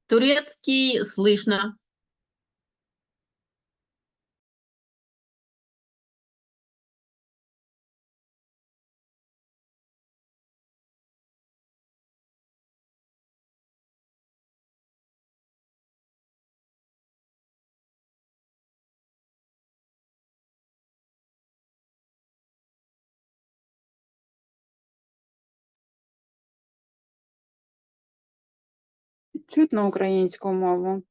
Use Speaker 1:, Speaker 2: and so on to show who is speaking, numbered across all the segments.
Speaker 1: Турецкий слышно.
Speaker 2: Чутно українську мову.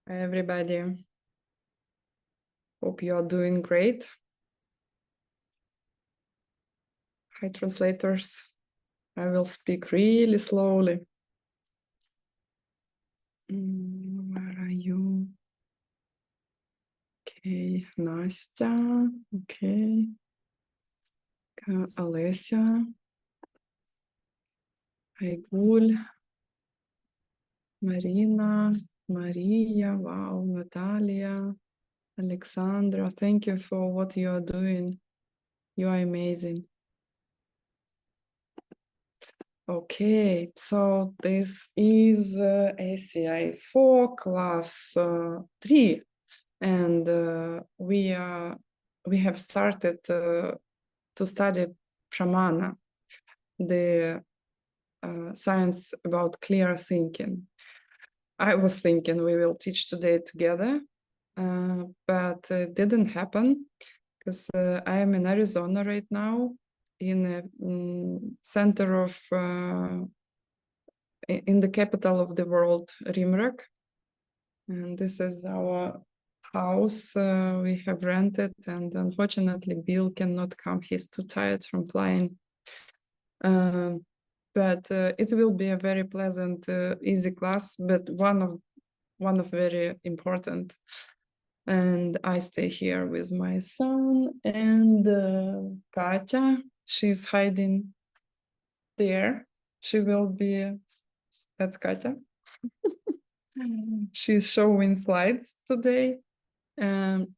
Speaker 3: Everybody, hope you are doing great. Hi, translators. I will speak really slowly. Where are you? Okay, Nastya. Okay. Alessia. Aigul. Marina. Maria. Wow. Natalia. Alexandra. Thank you for what you are doing. You are amazing. Okay, so this is ACI 4 class 3, and we have started to study pramana, the science about clear thinking. I was thinking we will teach today together, but it didn't happen because I am in Arizona right now, in the center of in the capital of the world, Rimrak, and this is our house we have rented, and unfortunately Bill cannot come. He's too tired from flying, but it will be a very pleasant, easy class, but one of very important. And I stay here with my son and Katya. She's hiding there. She will be, that's Katya. She's showing slides today.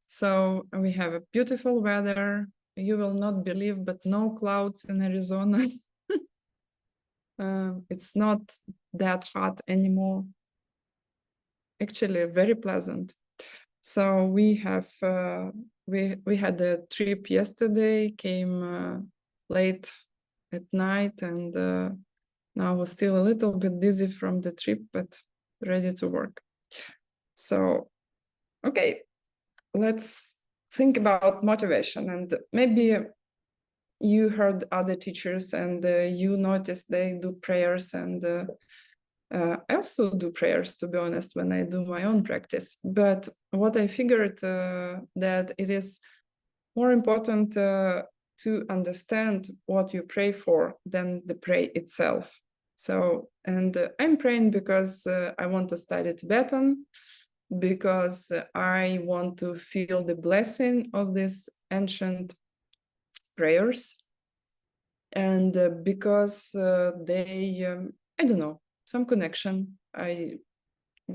Speaker 3: So we have a beautiful weather. You will not believe, but no clouds in Arizona. It's not that hot anymore. Actually, very pleasant. So we have we had a trip yesterday, came late at night, and Now I was still a little bit dizzy from the trip, but ready to work. So, okay, let's think about motivation. And maybe you heard other teachers and you noticed they do prayers, and I also do prayers, to be honest, when I do my own practice. But what I figured that it is more important to understand what you pray for than the pray itself. So, and I'm praying because I want to study Tibetan, because I want to feel the blessing of these ancient prayers, and because they, I don't know, some connection I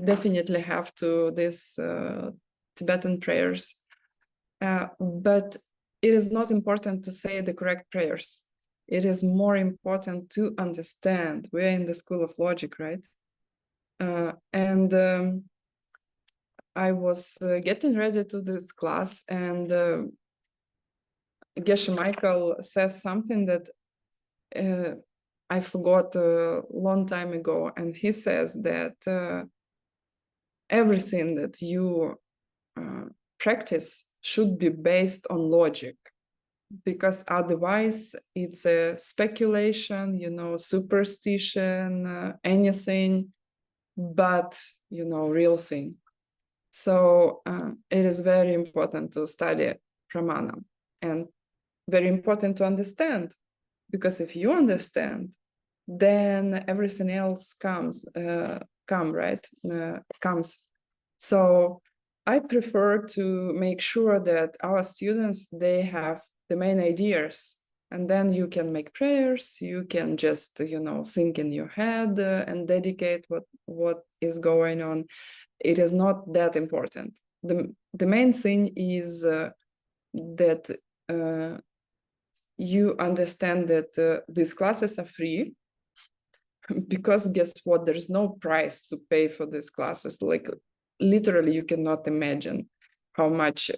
Speaker 3: definitely have to this Tibetan prayers. But it is not important to say the correct prayers. It is more important to understand. We're in the school of logic, right? And I was getting ready to this class, and Geshe Michael says something that I forgot a long time ago. And he says that everything that you practice should be based on logic, because otherwise it's a speculation, superstition, anything but, real thing. So it is very important to study pramana, and very important to understand, because if you understand, then everything else comes. So I prefer to make sure that our students, they have the main ideas, and then you can make prayers, you can just, think in your head and dedicate what is going on. It is not that important. The main thing is that you understand that these classes are free, because guess what? There's no price to pay for these classes. Like, literally, you cannot imagine how much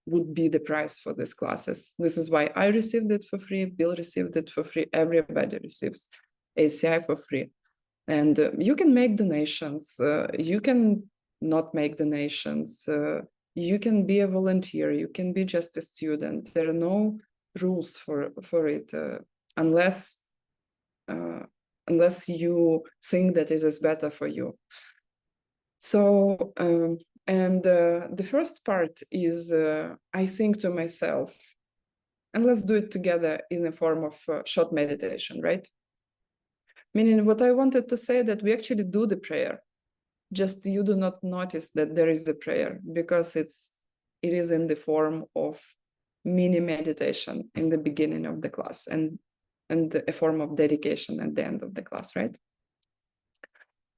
Speaker 3: would be the price for these classes. This is why I received it for free, Bill received it for free, everybody receives ACI for free. And you can make donations, you can not make donations, you can be a volunteer, you can be just a student. There are no rules for it, unless you think that it is better for you. So, and the first part is I think to myself, and let's do it together in a form of short meditation, right? Meaning, what I wanted to say, that we actually do the prayer, just you do not notice that there is a prayer, because it is in the form of mini meditation in the beginning of the class, and a form of dedication at the end of the class, right?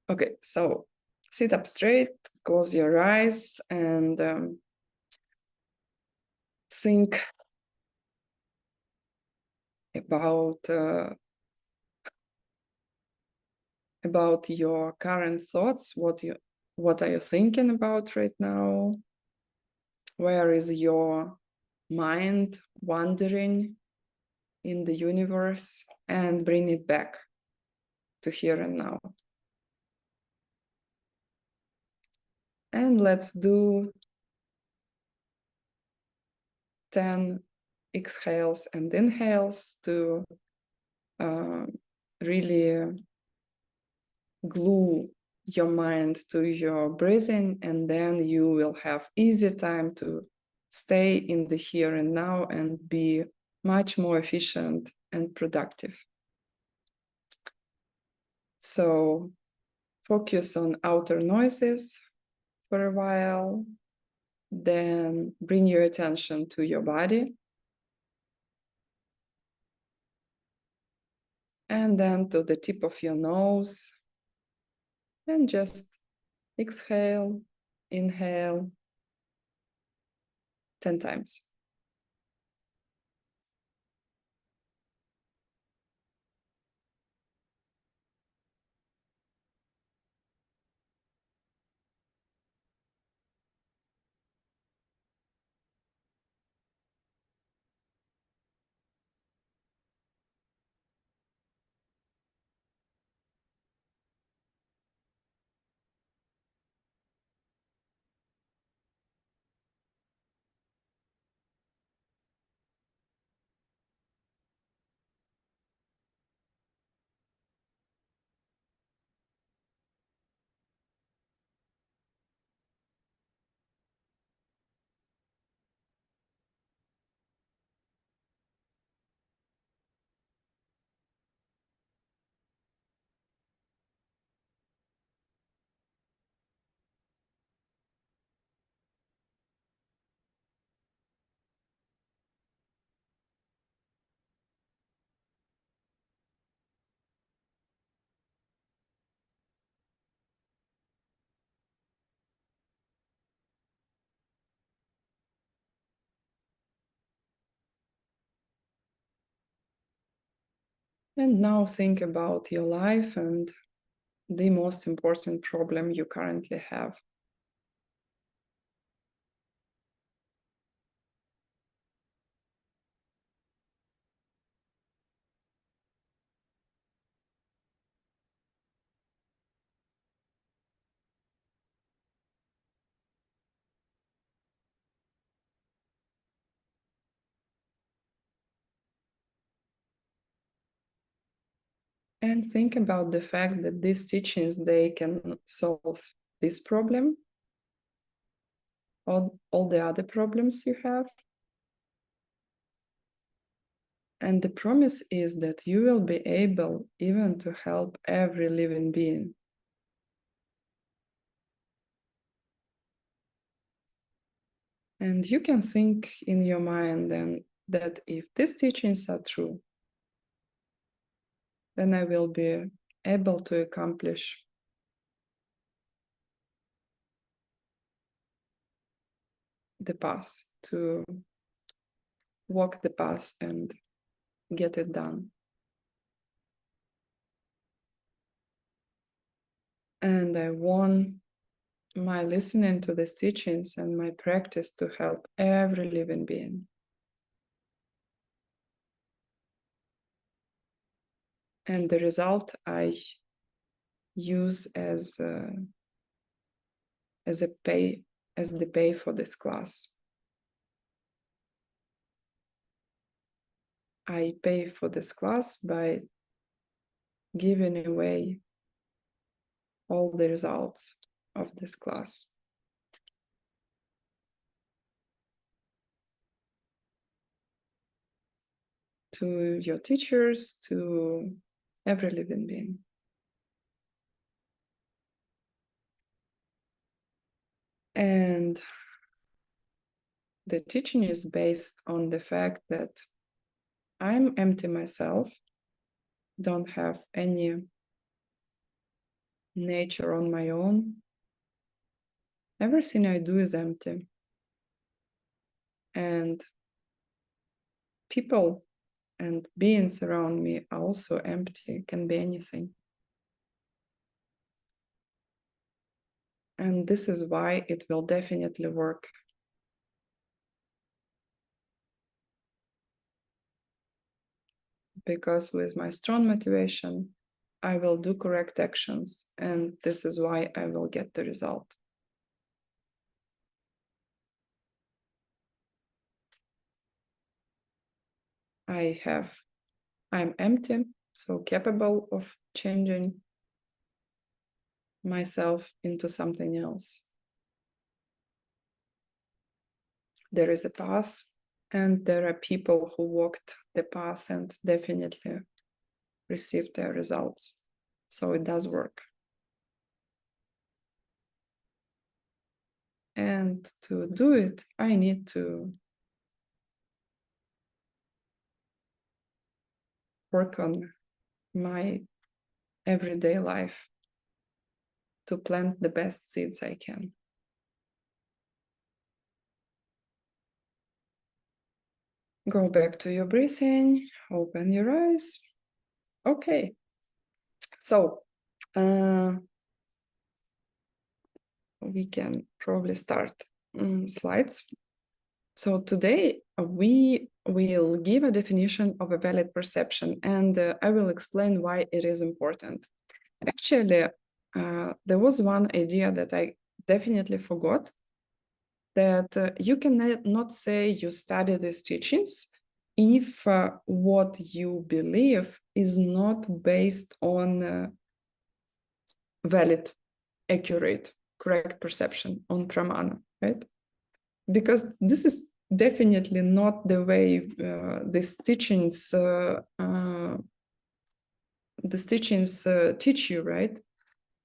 Speaker 3: Okay, so sit up straight, close your eyes, and think about your current thoughts. What are you thinking about right now? Where is your mind wandering in the universe? And bring it back to here and now. And let's do 10 exhales and inhales to really glue your mind to your breathing, and then you will have easy time to stay in the here and now and be much more efficient and productive. So focus on outer noises for a while, then bring your attention to your body, and then to the tip of your nose, and just exhale, inhale 10 times. And now think about your life and the most important problem you currently have. And think about the fact that these teachings, they can solve this problem, all the other problems you have. And the promise is that you will be able even to help every living being. And you can think in your mind then that if these teachings are true, then I will be able to accomplish the path, to walk the path and get it done. And I want my listening to these teachings and my practice to help every living being. And the result I use as the pay for this class. I pay for this class by giving away all the results of this class. To your teachers, to every living being. And the teaching is based on the fact that I'm empty myself, don't have any nature on my own. Everything I do is empty. And people and beings around me are also empty, can be anything. And this is why it will definitely work. Because with my strong motivation, I will do correct actions, and this is why I will get the result. I'm empty, so capable of changing myself into something else. There is a path, and there are people who walked the path and definitely received their results. So it does work. And to do it, I need to work on my everyday life to plant the best seeds I can. Go back to your breathing, open your eyes. Okay, so we can probably start slides. So today we will give a definition of a valid perception, and I will explain why it is important. Actually, there was one idea that I definitely forgot, that you cannot say you study these teachings if what you believe is not based on valid, accurate, correct perception, on pramana, right? Because this is definitely not the way these teachings teach you, right?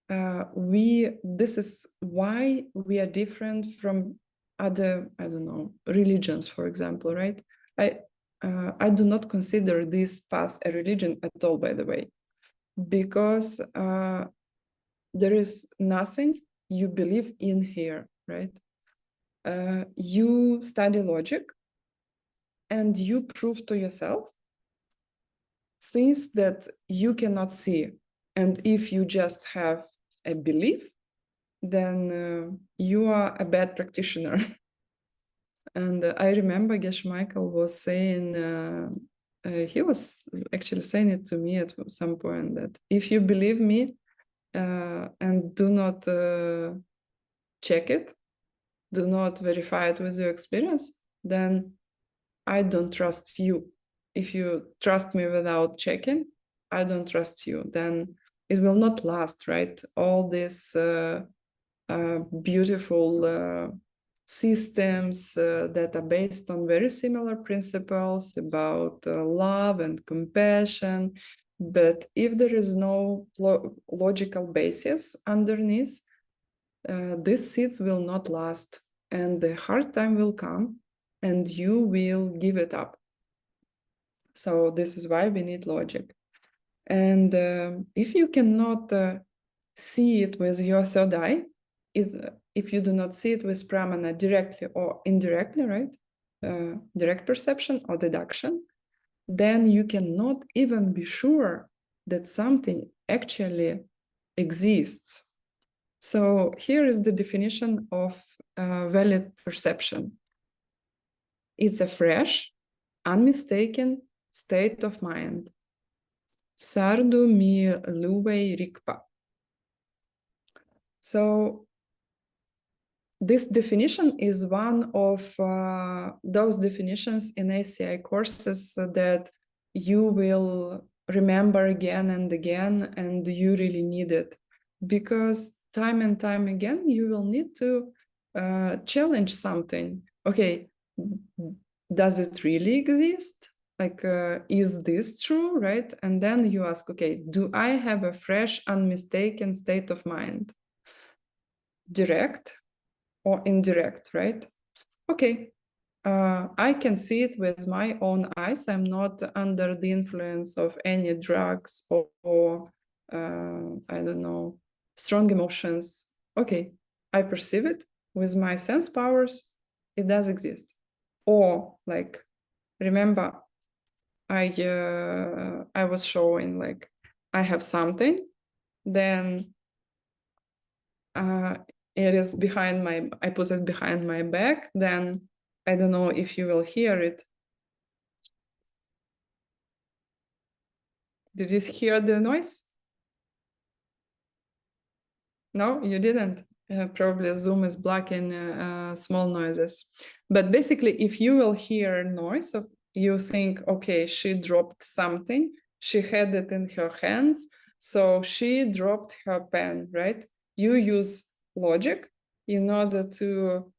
Speaker 3: This is why we are different from other, I don't know, religions, for example, right? I do not consider this path a religion at all, by the way, because there is nothing you believe in here, right? You study logic and you prove to yourself things that you cannot see. And if you just have a belief, then you are a bad practitioner. And I remember Geshe Michael was saying, he was actually saying it to me at some point, that if you believe me and do not check it, do not verify it with your experience, then I don't trust you. If you trust me without checking, I don't trust you. Then it will not last, right? All these beautiful systems that are based on very similar principles about love and compassion. But if there is no logical basis underneath, these seeds will not last, and the hard time will come and you will give it up. So this is why we need logic. And if you cannot see it with your third eye, if you do not see it with pramana directly or indirectly, right? Direct perception or deduction, then you cannot even be sure that something actually exists. So here is the definition of valid perception. It's a fresh, unmistaken state of mind. Sardu mi luwei rikpa. So this definition is one of those definitions in ACI courses that you will remember again and again, and you really need it, because time and time again you will need to challenge something. Okay, does it really exist? Like, is this true, right? And then you ask, okay, do I have a fresh, unmistaken state of mind? Direct or indirect, right? Okay, I can see it with my own eyes. I'm not under the influence of any drugs or I don't know, strong emotions. Okay, I perceive it with my sense powers. It does exist. Or like, remember, I was showing, like, I have something, then it is behind my, I put it behind my back, then I don't know if you will hear it. Did you hear the noise? No, you didn't. Probably Zoom is blocking small noises. But basically, if you will hear noise, of you think, okay, she dropped something, she had it in her hands, so she dropped her pen, right? You use logic in order to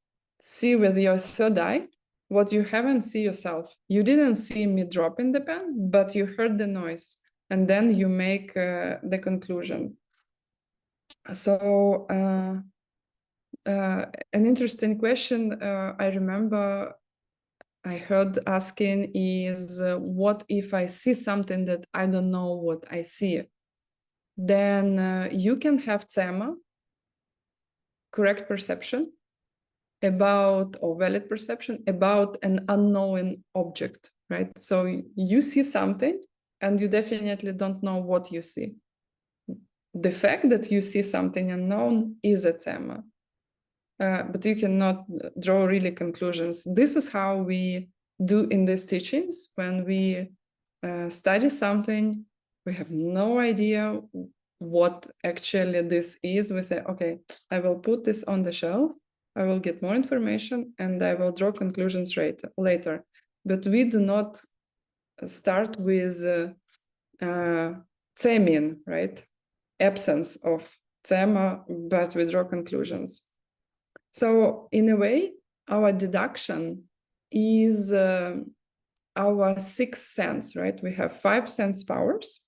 Speaker 3: see with your third eye what you haven't seen yourself. You didn't see me dropping the pen, but you heard the noise, and then you make the conclusion. So an interesting question I remember I heard asking is, what if I see something that I don't know what I see? Then you can have tsema, correct perception about, or valid perception about an unknown object, right? So you see something and you definitely don't know what you see. The fact that you see something unknown is a tsema. But you cannot draw really conclusions. This is how we do in these teachings. When we study something, we have no idea what actually this is. We say, okay, I will put this on the shelf, I will get more information, and I will draw conclusions later. But we do not start with tsemin, right? Absence of tsema, but we draw conclusions. So in a way, our deduction is our sixth sense, right? We have 5 sense powers.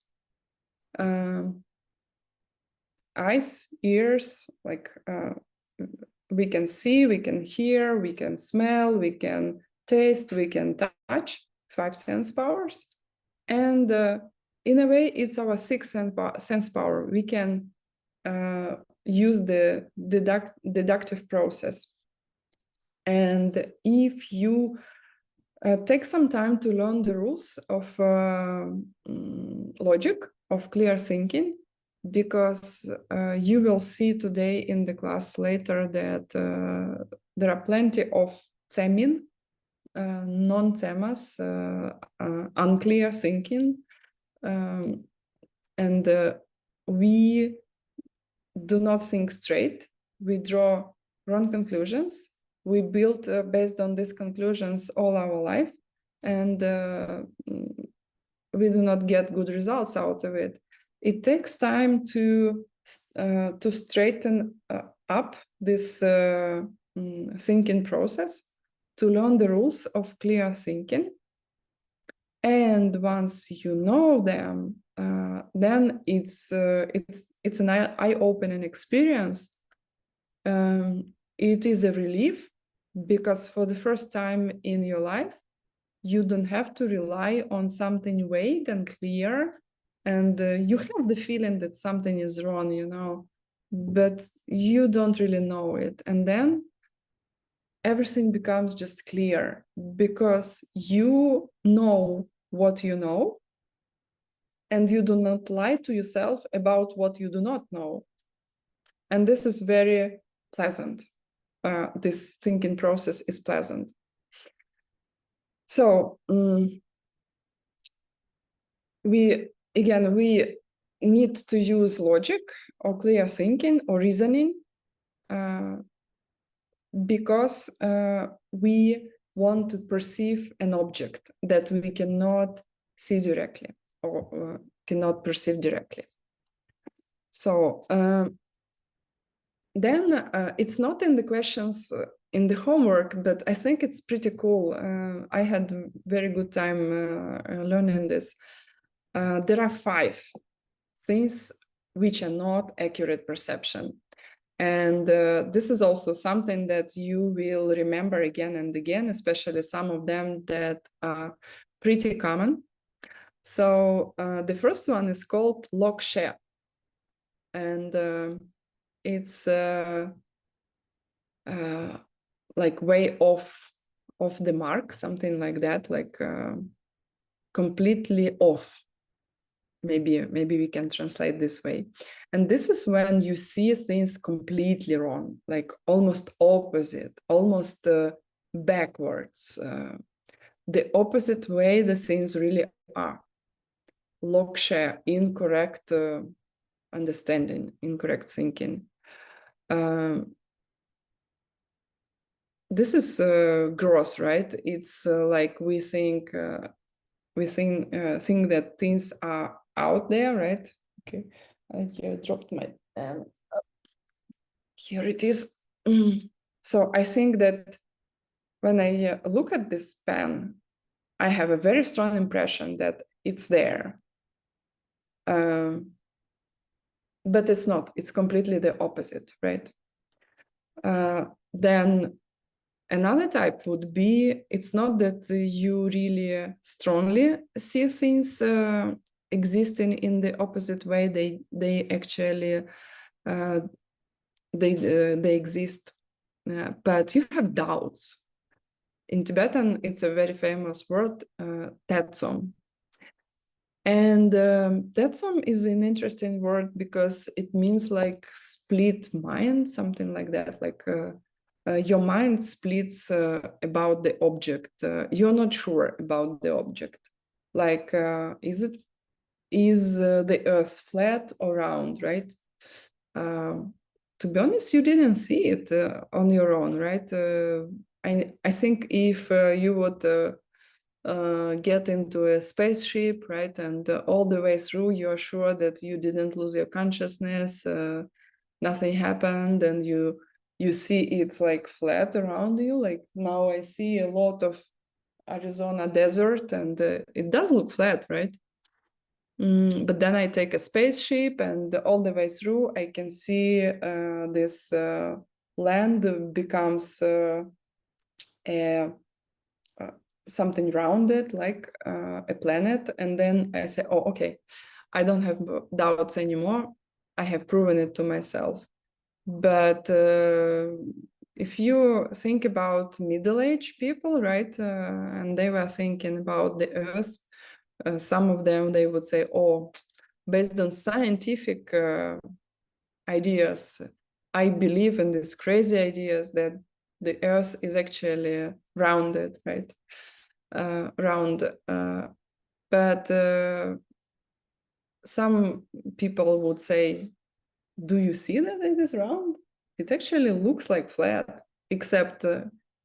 Speaker 3: Eyes, ears, like we can see, we can hear, we can smell, we can taste, we can touch, 5 sense powers. And in a way, it's our sixth sense power. We can use the deductive process. And if you Take some time to learn the rules of logic, of clear thinking, because you will see today in the class later that there are plenty of themin, non-themas, unclear thinking, and we do not think straight. We draw wrong conclusions. We build based on these conclusions all our life, and we do not get good results out of it. It takes time to straighten up this thinking process, to learn the rules of clear thinking. And once you know them, then it's an eye-opening experience. It is a relief, because for the first time in your life, you don't have to rely on something vague and clear, and you have the feeling that something is wrong, you know, but you don't really know it. And then everything becomes just clear, because you know what you know, and you do not lie to yourself about what you do not know. And this is very pleasant. This thinking process is pleasant. So we need to use logic or clear thinking or reasoning, because we want to perceive an object that we cannot see directly or cannot perceive directly. So then it's not in the questions in the homework, but I think it's pretty cool. I had a very good time learning this. There are 5 things which are not accurate perception. And this is also something that you will remember again and again, especially some of them that are pretty common. So the first one is called Geshe, and it's like way off the mark, something like that, like completely off. Maybe we can translate this way. And this is when you see things completely wrong, like almost opposite, almost backwards, the opposite way the things really are. Geshe, incorrect understanding, incorrect thinking. This is gross, right? It's like we think that things are out there, right? Okay, I dropped my pen. Here it is. So I think that when I look at this pen, I have a very strong impression that it's there. But it's not. It's completely the opposite, right? Then another type would be, it's not that you really strongly see things existing in the opposite way. They actually they exist, but you have doubts. In Tibetan, it's a very famous word, tetsom. And tetsom is an interesting word because it means like split mind, something like that, like your mind splits about the object. You're not sure about the object. Like, is the earth flat or round, right? To be honest, you didn't see it on your own, right? I think if you would get into a spaceship, right, and all the way through, you're sure that you didn't lose your consciousness, nothing happened, and you see it's like flat around you. Like now I see a lot of Arizona desert, and it does look flat, right? But then I take a spaceship, and all the way through I can see this land becomes something rounded, like a planet. And then I say, oh, okay, I don't have doubts anymore. I have proven it to myself. But if you think about middle-aged people, right, and they were thinking about the earth, some of them, they would say, oh, based on scientific ideas, I believe in these crazy ideas that the earth is actually rounded, right? Round. But some people would say, do you see that it is round? It actually looks like flat, except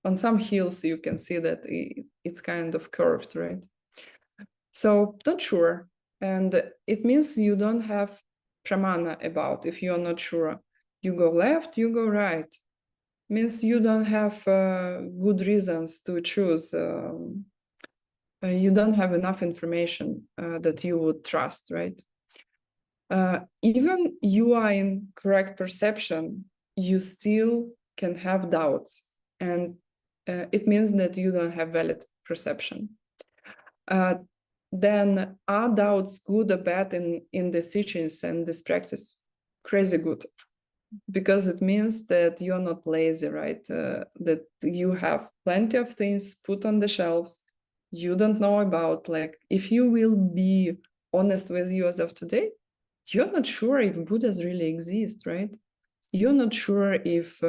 Speaker 3: on some hills you can see that it's kind of curved, right? So not sure. And it means you don't have pramana about if you're not sure. You go left, you go right. Means you don't have good reasons to choose. You don't have enough information that you would trust, right? Even you are in correct perception, you still can have doubts. And it means that you don't have valid perception. Then are doubts good or bad in these teachings and this practice? Crazy good. Because it means that you're not lazy, right? That you have plenty of things put on the shelves you don't know about. Like, if you will be honest with yourself today, you're not sure if Buddhas really exist, right? You're not sure if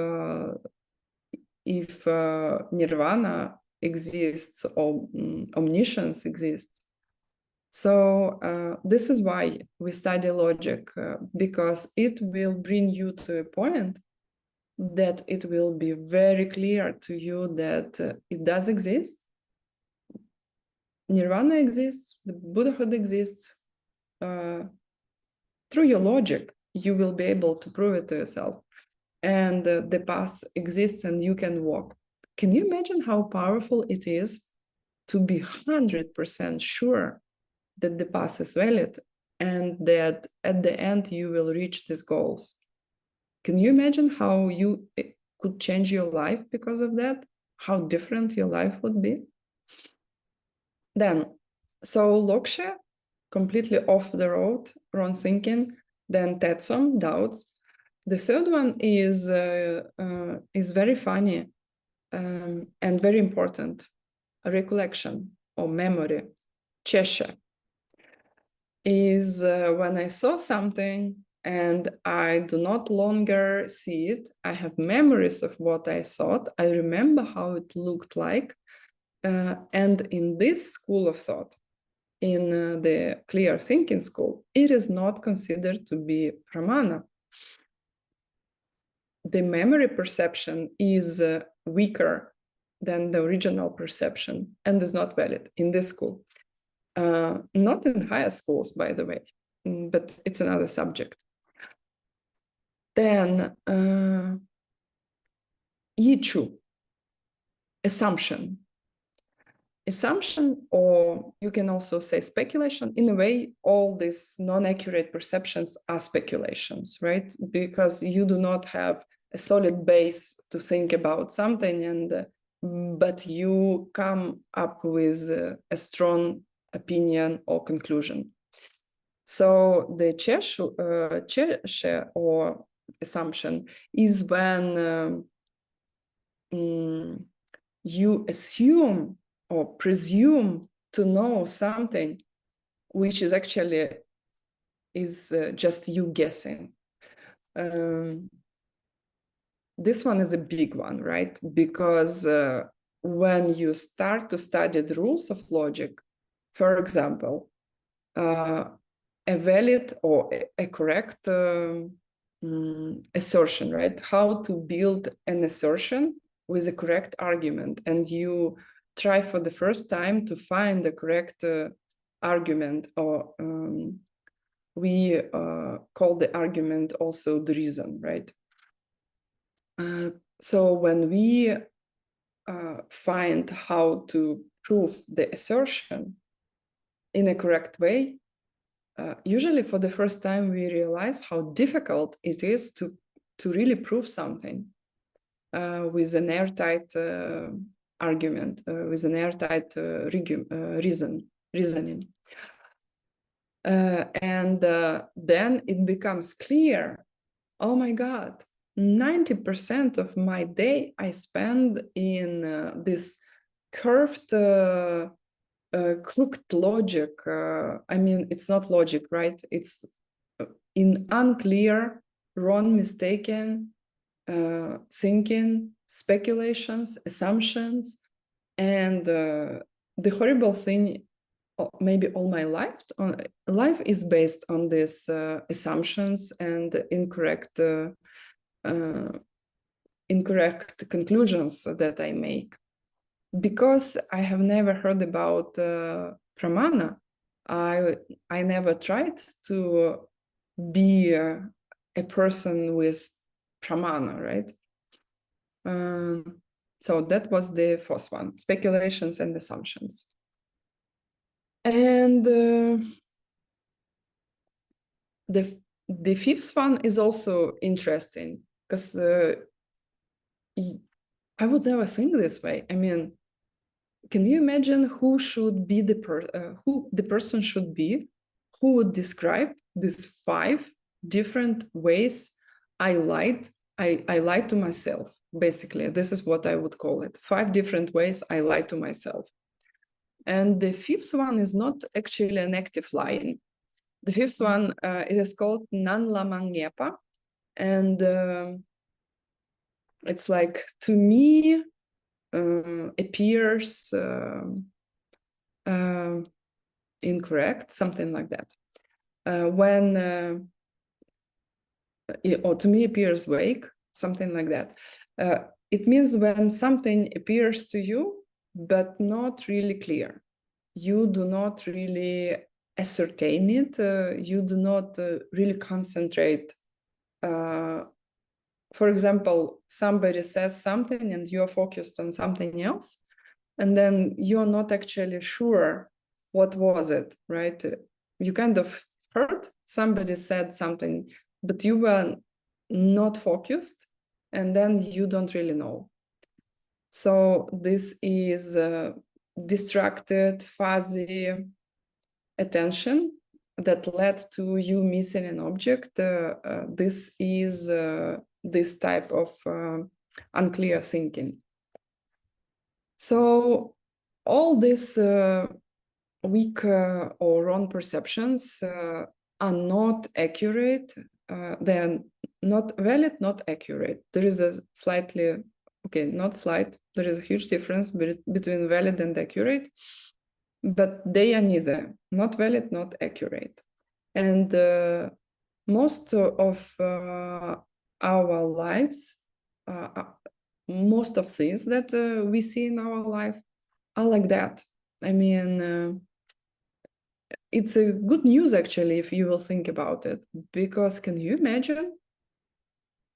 Speaker 3: nirvana exists or omniscience exists. So this is why we study logic, because it will bring you to a point that it will be very clear to you that it does exist. Nirvana exists, the Buddhahood exists. Through your logic, you will be able to prove it to yourself. And the path exists and you can walk. Can you imagine how powerful it is to be 100% sure that the path is valid and that at the end you will reach these goals? Can you imagine how you could change your life because of that? How different your life would be? Then, so Loksha, completely off the road, wrong thinking. Then Tetsom, doubts. The third one is very funny and very important. Recollection or memory. Geshe is when I saw something and I do not longer see it. I have memories of what I thought. I remember how it looked like. And in this school of thought, in the clear thinking school, it is not considered to be pramana. The memory perception is weaker than the original perception and is not valid in this school. Not in higher schools, by the way, but it's another subject. Then Yichu, assumption. Assumption, or you can also say speculation. In a way, all these non-accurate perceptions are speculations, right? Because you do not have a solid base to think about something, and but you come up with a strong opinion or conclusion. So the Geshe or assumption is when you assume or presume to know something which is actually just you guessing. This one is a big one, right? Because when you start to study the rules of logic, for example, a valid or a correct assertion, right? How to build an assertion with a correct argument, and you try for the first time to find the correct argument, or we call the argument also the reason, right? So when we find how to prove the assertion in a correct way, usually for the first time we realize how difficult it is to really prove something with an airtight argument, with an airtight reasoning. And then it becomes clear, oh my God, 90% of my day I spend in this curved, crooked logic. I mean, it's not logic, right? It's in unclear, wrong, mistaken thinking, speculations, assumptions. And the horrible thing, maybe all my life is based on these assumptions and incorrect conclusions that I make. Because I have never heard about pramana, I never tried to be a person with pramana, right? So that was the first one, speculations and assumptions. And the fifth one is also interesting, because I would never think this way. I mean, can you imagine who should be who the person should be, who would describe these 5 different ways I lied to myself? Basically, this is what I would call it. 5 different ways I lied to myself. And the fifth one is not actually an active lying. The fifth one it is called nanlamangepa, and it's like, to me, appears incorrect, something like that. Or to me appears vague, something like that. It means when something appears to you, but not really clear. You do not really ascertain it. You do not really concentrate. For example, somebody says something and you're focused on something else, and then you're not actually sure what was it, right? You kind of heard somebody said something, but you were not focused, and then you don't really know. So this is distracted, fuzzy attention that led to you missing an object. This is this type of unclear thinking. So all these weak or wrong perceptions are not accurate. They're not valid, not accurate. There is a slightly, okay, not slight, there is a huge difference between valid and accurate, but they are neither, not valid, not accurate. And most of our lives, most of things that we see in our life are like that. I mean, it's a good news, actually, if you will think about it, because can you imagine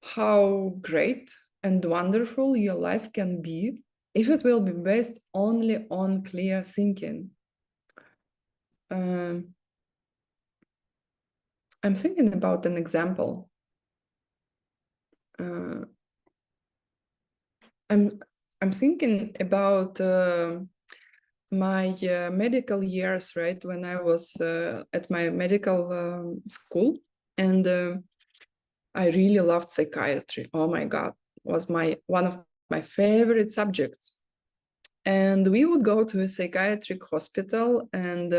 Speaker 3: how great and wonderful your life can be if it will be based only on clear thinking? I'm thinking about an example. I'm thinking about my medical years, right? When I was at my medical school, and I really loved psychiatry. Oh my God, it was one of my favorite subjects. And we would go to a psychiatric hospital, and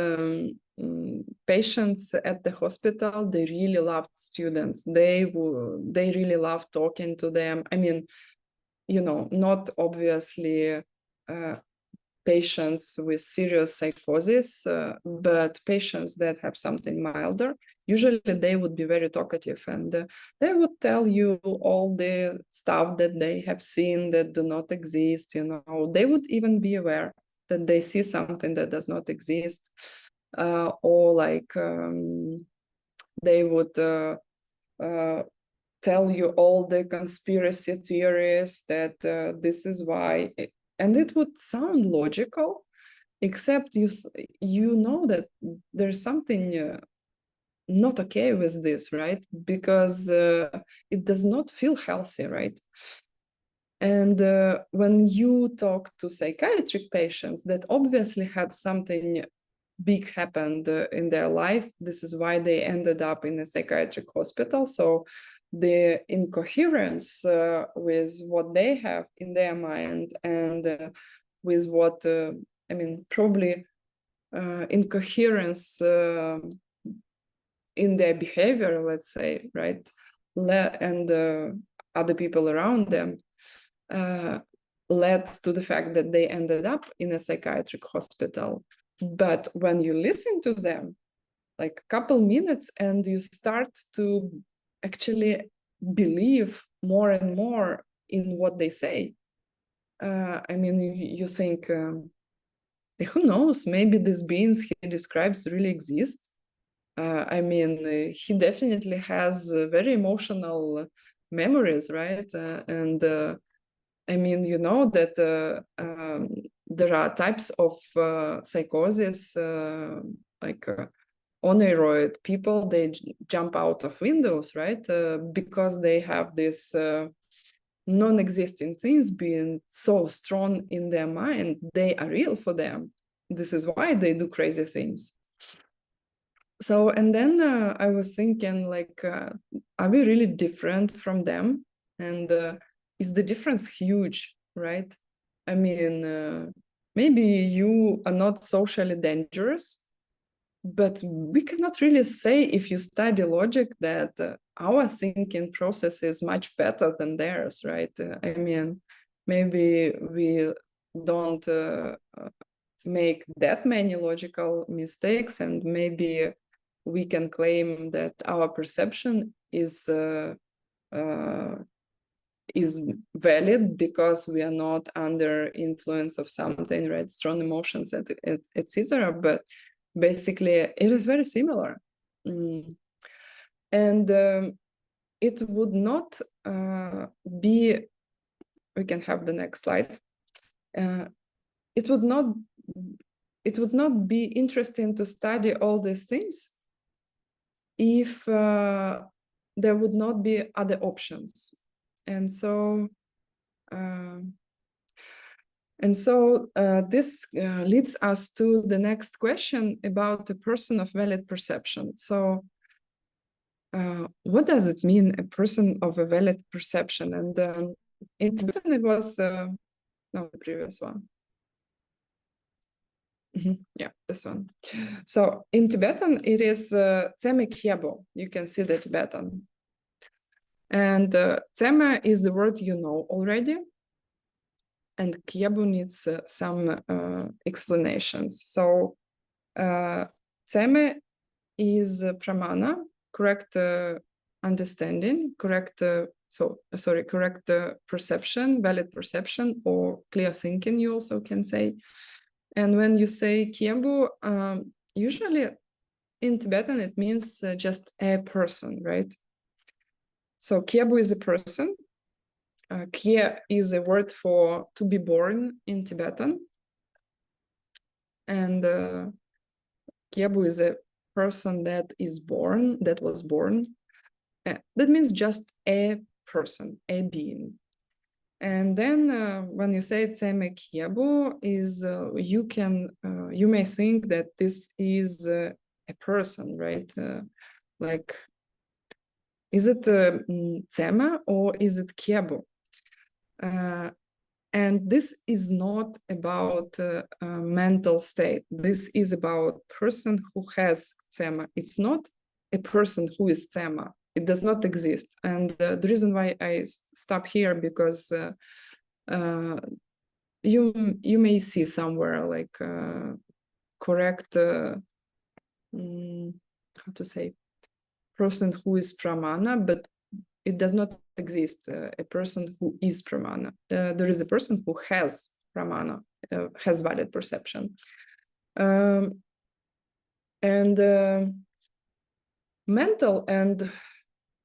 Speaker 3: patients at the hospital, they really loved students. They really loved talking to them. I mean, you know, not obviously patients with serious psychosis, but patients that have something milder. Usually they would be very talkative, and they would tell you all the stuff that they have seen that do not exist. You know, they would even be aware that they see something that does not exist, or like they would tell you all the conspiracy theories that this is why, and it would sound logical, except you know that there's something not okay with this, right? Because it does not feel healthy, right? And when you talk to psychiatric patients that obviously had something big happened in their life, this is why they ended up in a psychiatric hospital. So the incoherence with what they have in their mind and with what, I mean, probably incoherence in their behavior, let's say, right? And other people around them led to the fact that they ended up in a psychiatric hospital. But when you listen to them, like a couple minutes, and you start to actually believe more and more in what they say. I mean, you think, who knows, maybe these beings he describes really exist. I mean, he definitely has very emotional memories, right? And I mean, you know that there are types of psychosis, like oneiroid people, they jump out of windows, right? Because they have this non-existing things being so strong in their mind, they are real for them. This is why they do crazy things. So, and then I was thinking, like, are we really different from them? And is the difference huge, right? I mean, maybe you are not socially dangerous, but we cannot really say, if you study logic, that our thinking process is much better than theirs, right? I mean, maybe we don't make that many logical mistakes, and maybe we can claim that our perception is valid because we are not under influence of something, right? Strong emotions, etc. But basically, it is very similar. And it would not be, we can have the next slide. It would not be interesting to study all these things if there would not be other options. And so this leads us to the next question about a person of valid perception. So what does it mean, a person of a valid perception? And in Tibetan it was, no, the previous one. Yeah, this one. So in Tibetan it is Tseme Kyebo. You can see the Tibetan. And Tseme is the word you know already. And Kyebo needs some explanations. So Tseme is pramana, correct understanding, correct perception, valid perception, or clear thinking, you also can say. And when you say Kyebo, usually in Tibetan it means just a person, right? So Kyebo is a person. Kye is a word for to be born in Tibetan. And Kyebo is a person that is born, that was born. That means just a person, a being. And then when you say Tseme Kyebo, is you may think that this is a person, right? Like, is it Tseme or is it Kyebo? And this is not about mental state. This is about person who has Tseme. It's not a person who is Tseme. It does not exist. And the reason why I stop here, because you may see somewhere like correct, how to say, person who is pramana, but it does not exist a person who is pramana. There is a person who has pramana, has valid perception. Mental and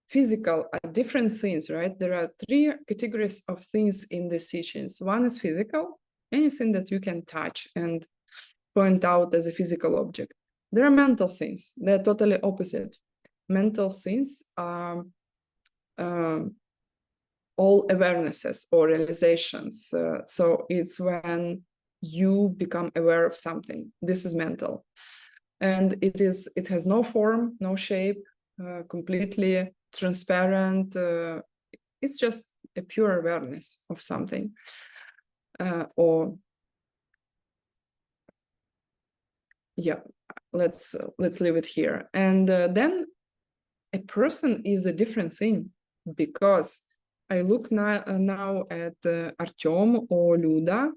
Speaker 3: physical are different things, right? There are three categories of things in the teachings. One is physical, anything that you can touch and point out as a physical object. There are mental things, they're totally opposite. Mental things are all awarenesses or realizations. So it's when you become aware of something. This is mental. And it has no form, no shape, completely transparent. It's just a pure awareness of something. Or yeah, let's leave it here. And then a person is a different thing, because I look now at Artyom or Luda,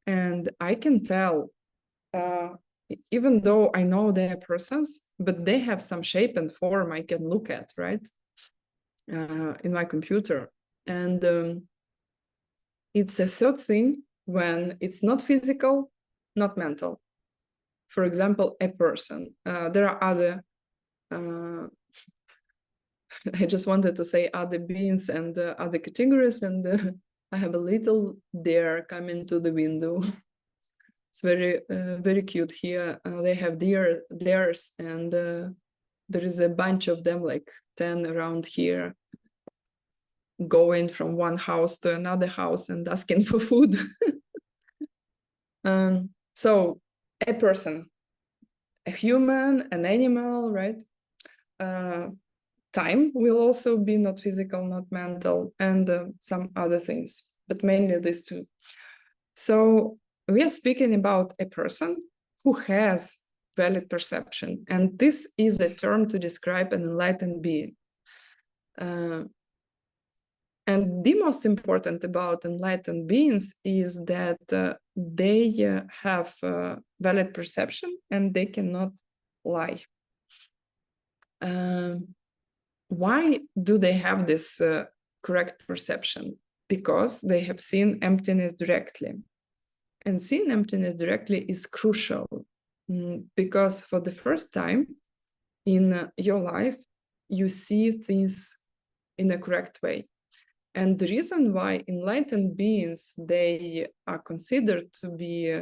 Speaker 3: and I can tell, even though I know they're persons, but they have some shape and form I can look at, right? In my computer. And it's a third thing when it's not physical, not mental. For example, a person. There are other, I just wanted to say other beings and other categories, and I have a little deer coming to the window. It's very cute here. They have deers, and there is a bunch of them, like 10 around here, going from one house to another house and asking for food. So a person, a human, an animal, right? Time will also be not physical, not mental, and some other things, but mainly these two. So we are speaking about a person who has valid perception, and this is a term to describe an enlightened being. And the most important about enlightened beings is that they have valid perception and they cannot lie. Why do they have this correct perception? Because they have seen emptiness directly. And seeing emptiness directly is crucial, because for the first time in your life, you see things in a correct way. And the reason why enlightened beings, they are considered to be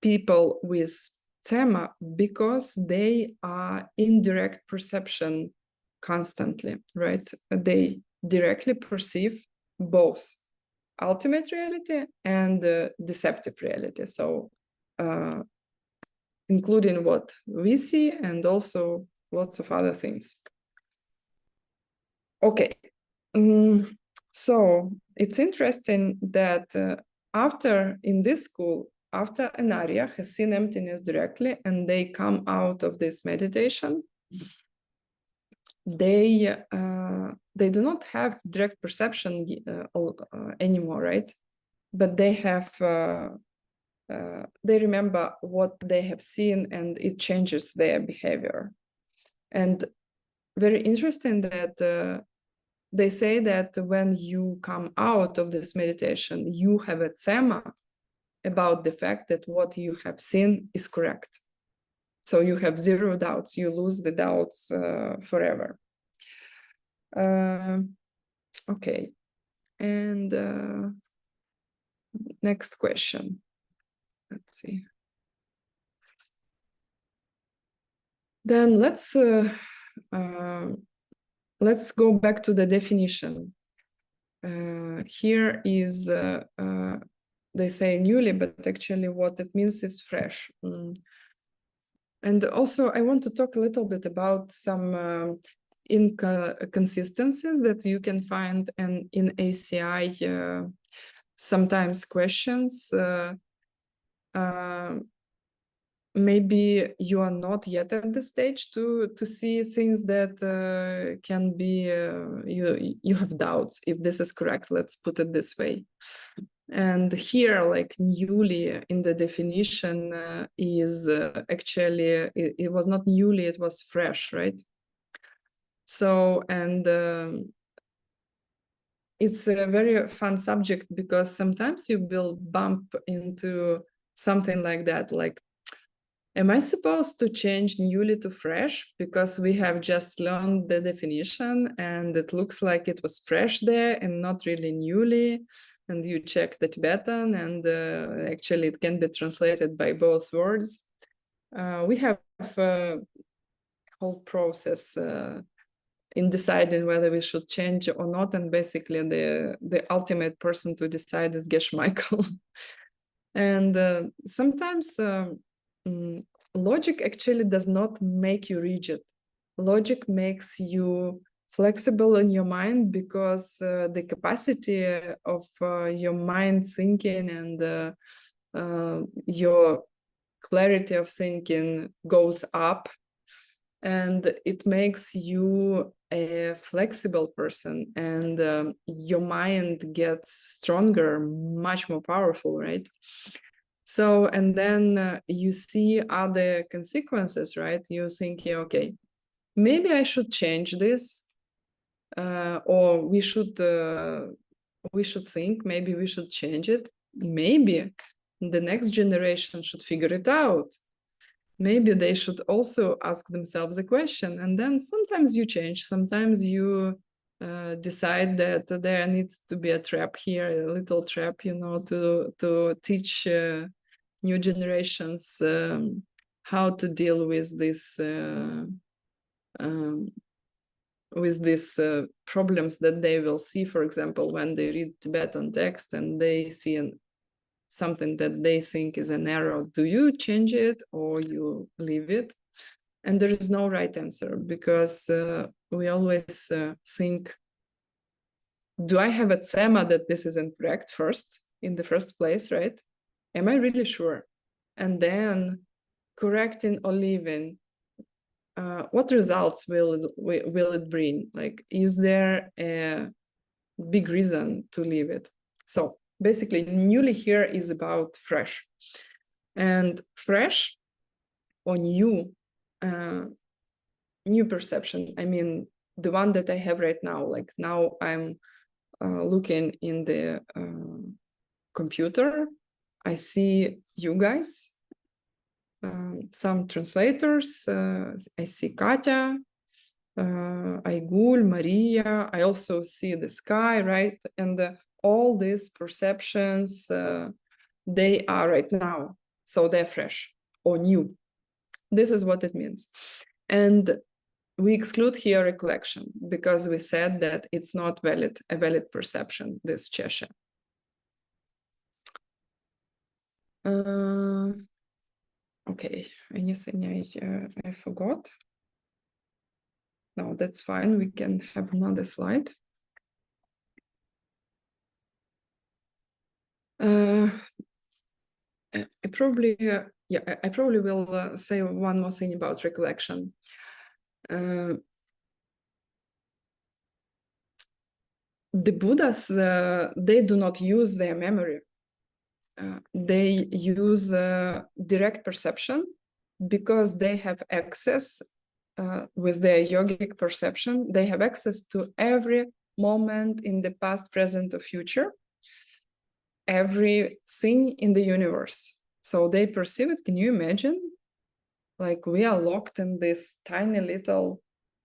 Speaker 3: people with tema, because they are in direct perception constantly, right? They directly perceive both ultimate reality and deceptive reality. So including what we see and also lots of other things. Okay, so it's interesting that after in this school, after an Arya has seen emptiness directly and they come out of this meditation, they do not have direct perception anymore, right? But they have they remember what they have seen, and it changes their behavior. And very interesting that they say that when you come out of this meditation, you have a tsema about the fact that what you have seen is correct. So you have zero doubts, you lose the doubts forever. Okay, and next question. Let's see. Then let's go back to the definition. Here is, they say newly, but actually what it means is fresh. And also I want to talk a little bit about some inconsistencies that you can find in ACI, sometimes questions. Maybe you are not yet at the stage to see things that can be, you have doubts if this is correct, let's put it this way. And here, like newly in the definition is actually, it was not newly, it was fresh, right? So, and it's a very fun subject, because sometimes you will bump into something like that, like, am I supposed to change newly to fresh because we have just learned the definition and it looks like it was fresh there and not really newly? And you check the Tibetan, and actually it can be translated by both words. We have a whole process in deciding whether we should change or not, and basically the ultimate person to decide is Geshe Michael. And sometimes logic actually does not make you rigid. Logic makes you flexible in your mind, because the capacity of your mind thinking and your clarity of thinking goes up, and it makes you a flexible person, and your mind gets stronger, much more powerful, right? So, and then you see other consequences, right? You're thinking, okay, maybe I should change this, or we should think maybe we should change it. Maybe the next generation should figure it out. Maybe they should also ask themselves a question. And then sometimes you change, sometimes you decide that there needs to be a trap here, a little trap, you know, to teach new generations how to deal with this problems that they will see, for example, when they read Tibetan text and they see something that they think is an error. Do you change it or you leave it? And there is no right answer, because we always think, do I have a tsema that this is incorrect first, in the first place, right? Am I really sure? And then correcting or leaving, what results will it bring? Like, is there a big reason to leave it? So basically, newly here is about fresh. And fresh or new, new perception. I mean, the one that I have right now, like now I'm looking in the computer, I see you guys, some translators, I see Katya, Aigul, Maria, I also see the sky, right? And all these perceptions, they are right now, so they're fresh or new. This is what it means. And we exclude here recollection, because we said that it's not a valid perception, this Geshe. Okay, anything I forgot? No, that's fine. We can have another slide. I probably will say one more thing about recollection. The Buddhas, they do not use their memory. They use direct perception, because they have access with their yogic perception. They have access to every moment in the past, present, or future, everything in the universe. So they perceive it. Can you imagine? Like, we are locked in this tiny little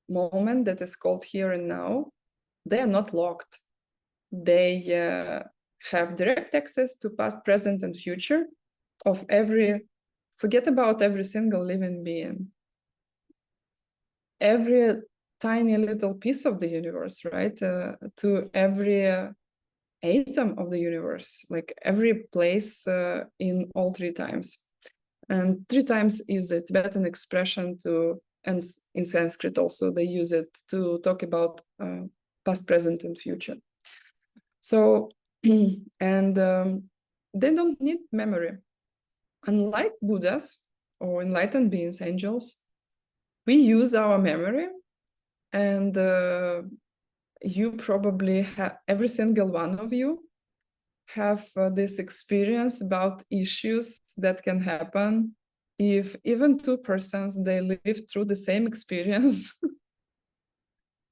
Speaker 3: moment that is called here and now. They are not locked. They have direct access to past, present, and future of forget about every single living being, every tiny little piece of the universe, right? To every atom of the universe, like every place in all three times. And three times is a Tibetan expression and in Sanskrit also, they use it to talk about past, present, and future. So, and they don't need memory. Unlike Buddhas or enlightened beings, angels, we use our memory, and you probably have, every single one of you have this experience about issues that can happen if even two persons, they live through the same experience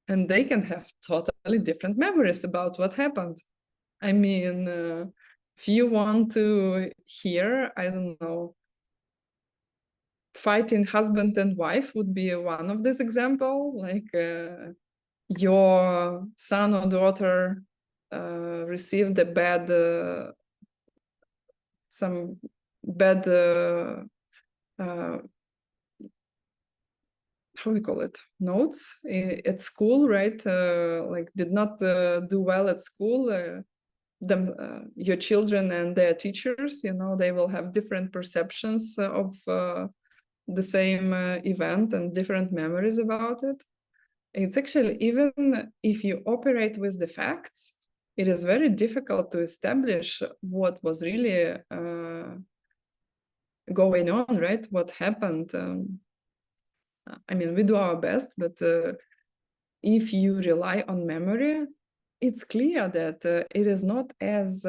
Speaker 3: and they can have totally different memories about what happened. I mean, if you want to hear, I don't know, fighting husband and wife would be one of this example, like your son or daughter received a some bad how we call it, notes at school, right? Like did not do well at school. Your children and their teachers, you know, they will have different perceptions of the same event and different memories about it. It's actually, even if you operate with the facts, it is very difficult to establish what was really going on, right? What happened. I mean, we do our best, but if you rely on memory, it's clear that it is not as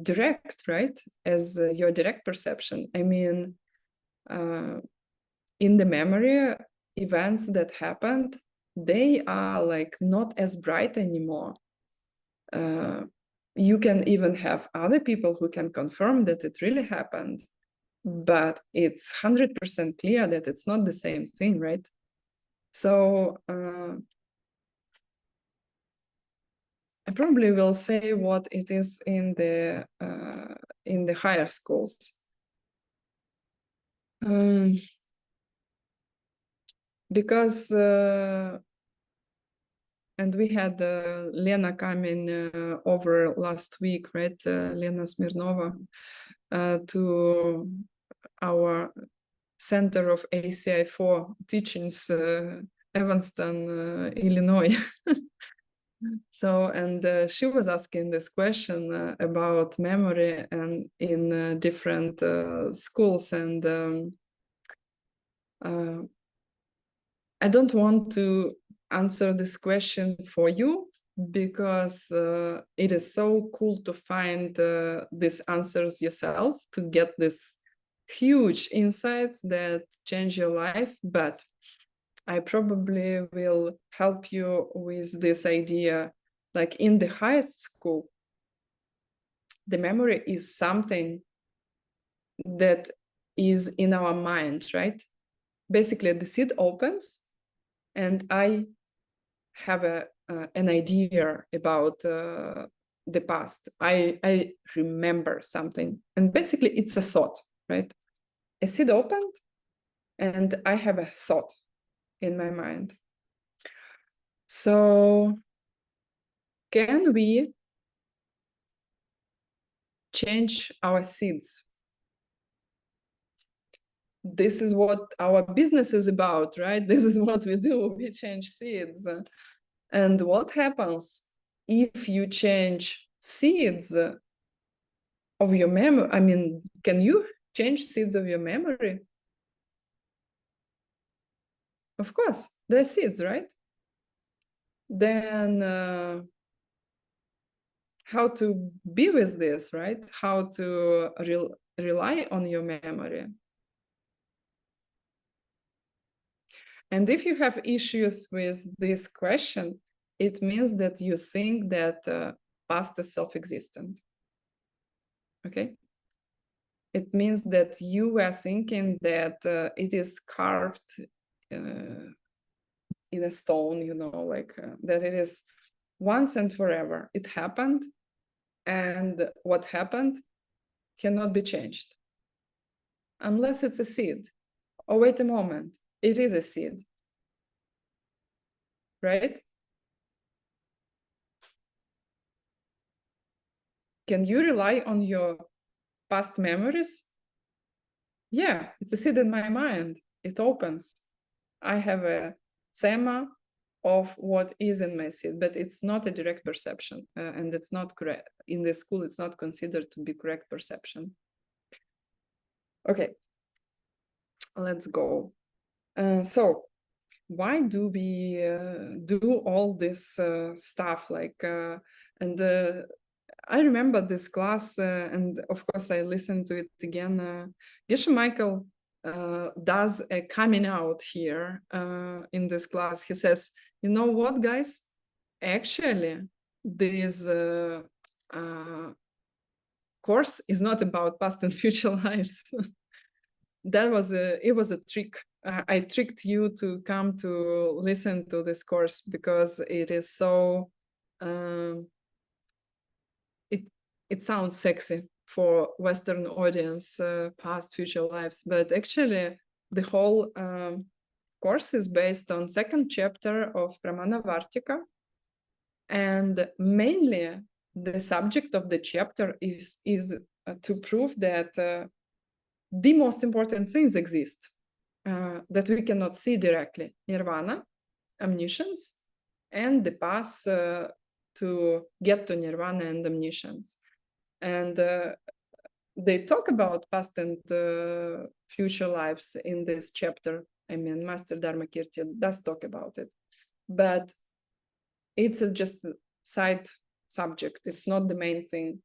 Speaker 3: direct, right, as your direct perception. I mean, in the memory, events that happened, they are like not as bright anymore. You can even have other people who can confirm that it really happened, but it's 100% clear that it's not the same thing, right? So I probably will say what it is in the higher schools. Because and we had Lena coming over last week, right? Lena Smirnova, to our Center of ACI for Teachings, Evanston, Illinois. So, and she was asking this question about memory and in different schools, and I don't want to answer this question for you, because it is so cool to find these answers yourself, to get these huge insights that change your life. But I probably will help you with this idea. Like in the highest school, the memory is something that is in our mind, right? Basically, the seed opens and I have an idea about the past. I remember something, and basically it's a thought, right? A seed opened and I have a thought in my mind. So can we change our seeds? This is what our business is about, right? This is what we do. We change seeds. And what happens if you change seeds of your memory? I mean, can you change seeds of your memory? Of course, they're seeds, right? Then how to be with this, right? How to rely on your memory. And if you have issues with this question, it means that you think that past is self-existent. Okay? It means that you are thinking that it is carved in a stone, you know, like that it is once and forever. It happened, and what happened cannot be changed unless it's a seed. Oh, wait a moment, it is a seed, right? Can you rely on your past memories? Yeah, it's a seed in my mind. It opens. I have a thema of what is in my seed, but it's not a direct perception, and it's not correct. In the school, it's not considered to be correct perception. Okay, let's go. So why do we do all this stuff? Like, and I remember this class, and of course I listened to it again. Geshe Michael does a coming out here in this class. He says, you know what, guys? Actually, this course is not about past and future lives. It was a trick. I tricked you to come to listen to this course because it is so it sounds sexy for Western audience, past, future lives, but actually the whole course is based on second chapter of Pramana Vartika, and mainly the subject of the chapter is to prove that the most important things exist that we cannot see directly: nirvana, omniscience, and the path to get to nirvana and omniscience. And they talk about past and future lives in this chapter. I mean, Master Dharmakirti does talk about it, but it's just a side subject. It's not the main thing.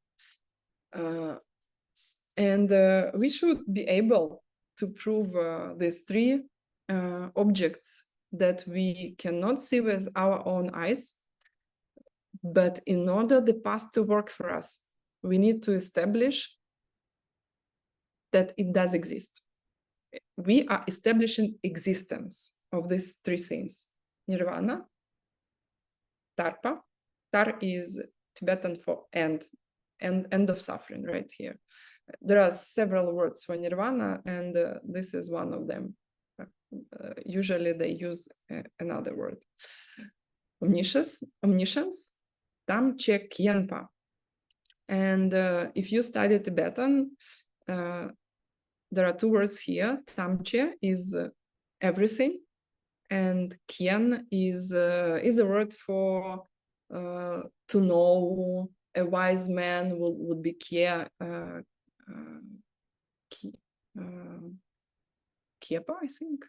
Speaker 3: And we should be able to prove these three objects that we cannot see with our own eyes. But in order the past to work for us, we need to establish that it does exist. We are establishing existence of these three things: nirvana, tarpa. Tar is Tibetan for end of suffering, right here. There are several words for nirvana, and this is one of them. Usually they use another word. Omniscience, tamche kyenpa. And if you study Tibetan, there are two words here. Tamche is everything, and kyen is a word for to know. A wise man would be kyepa, I think.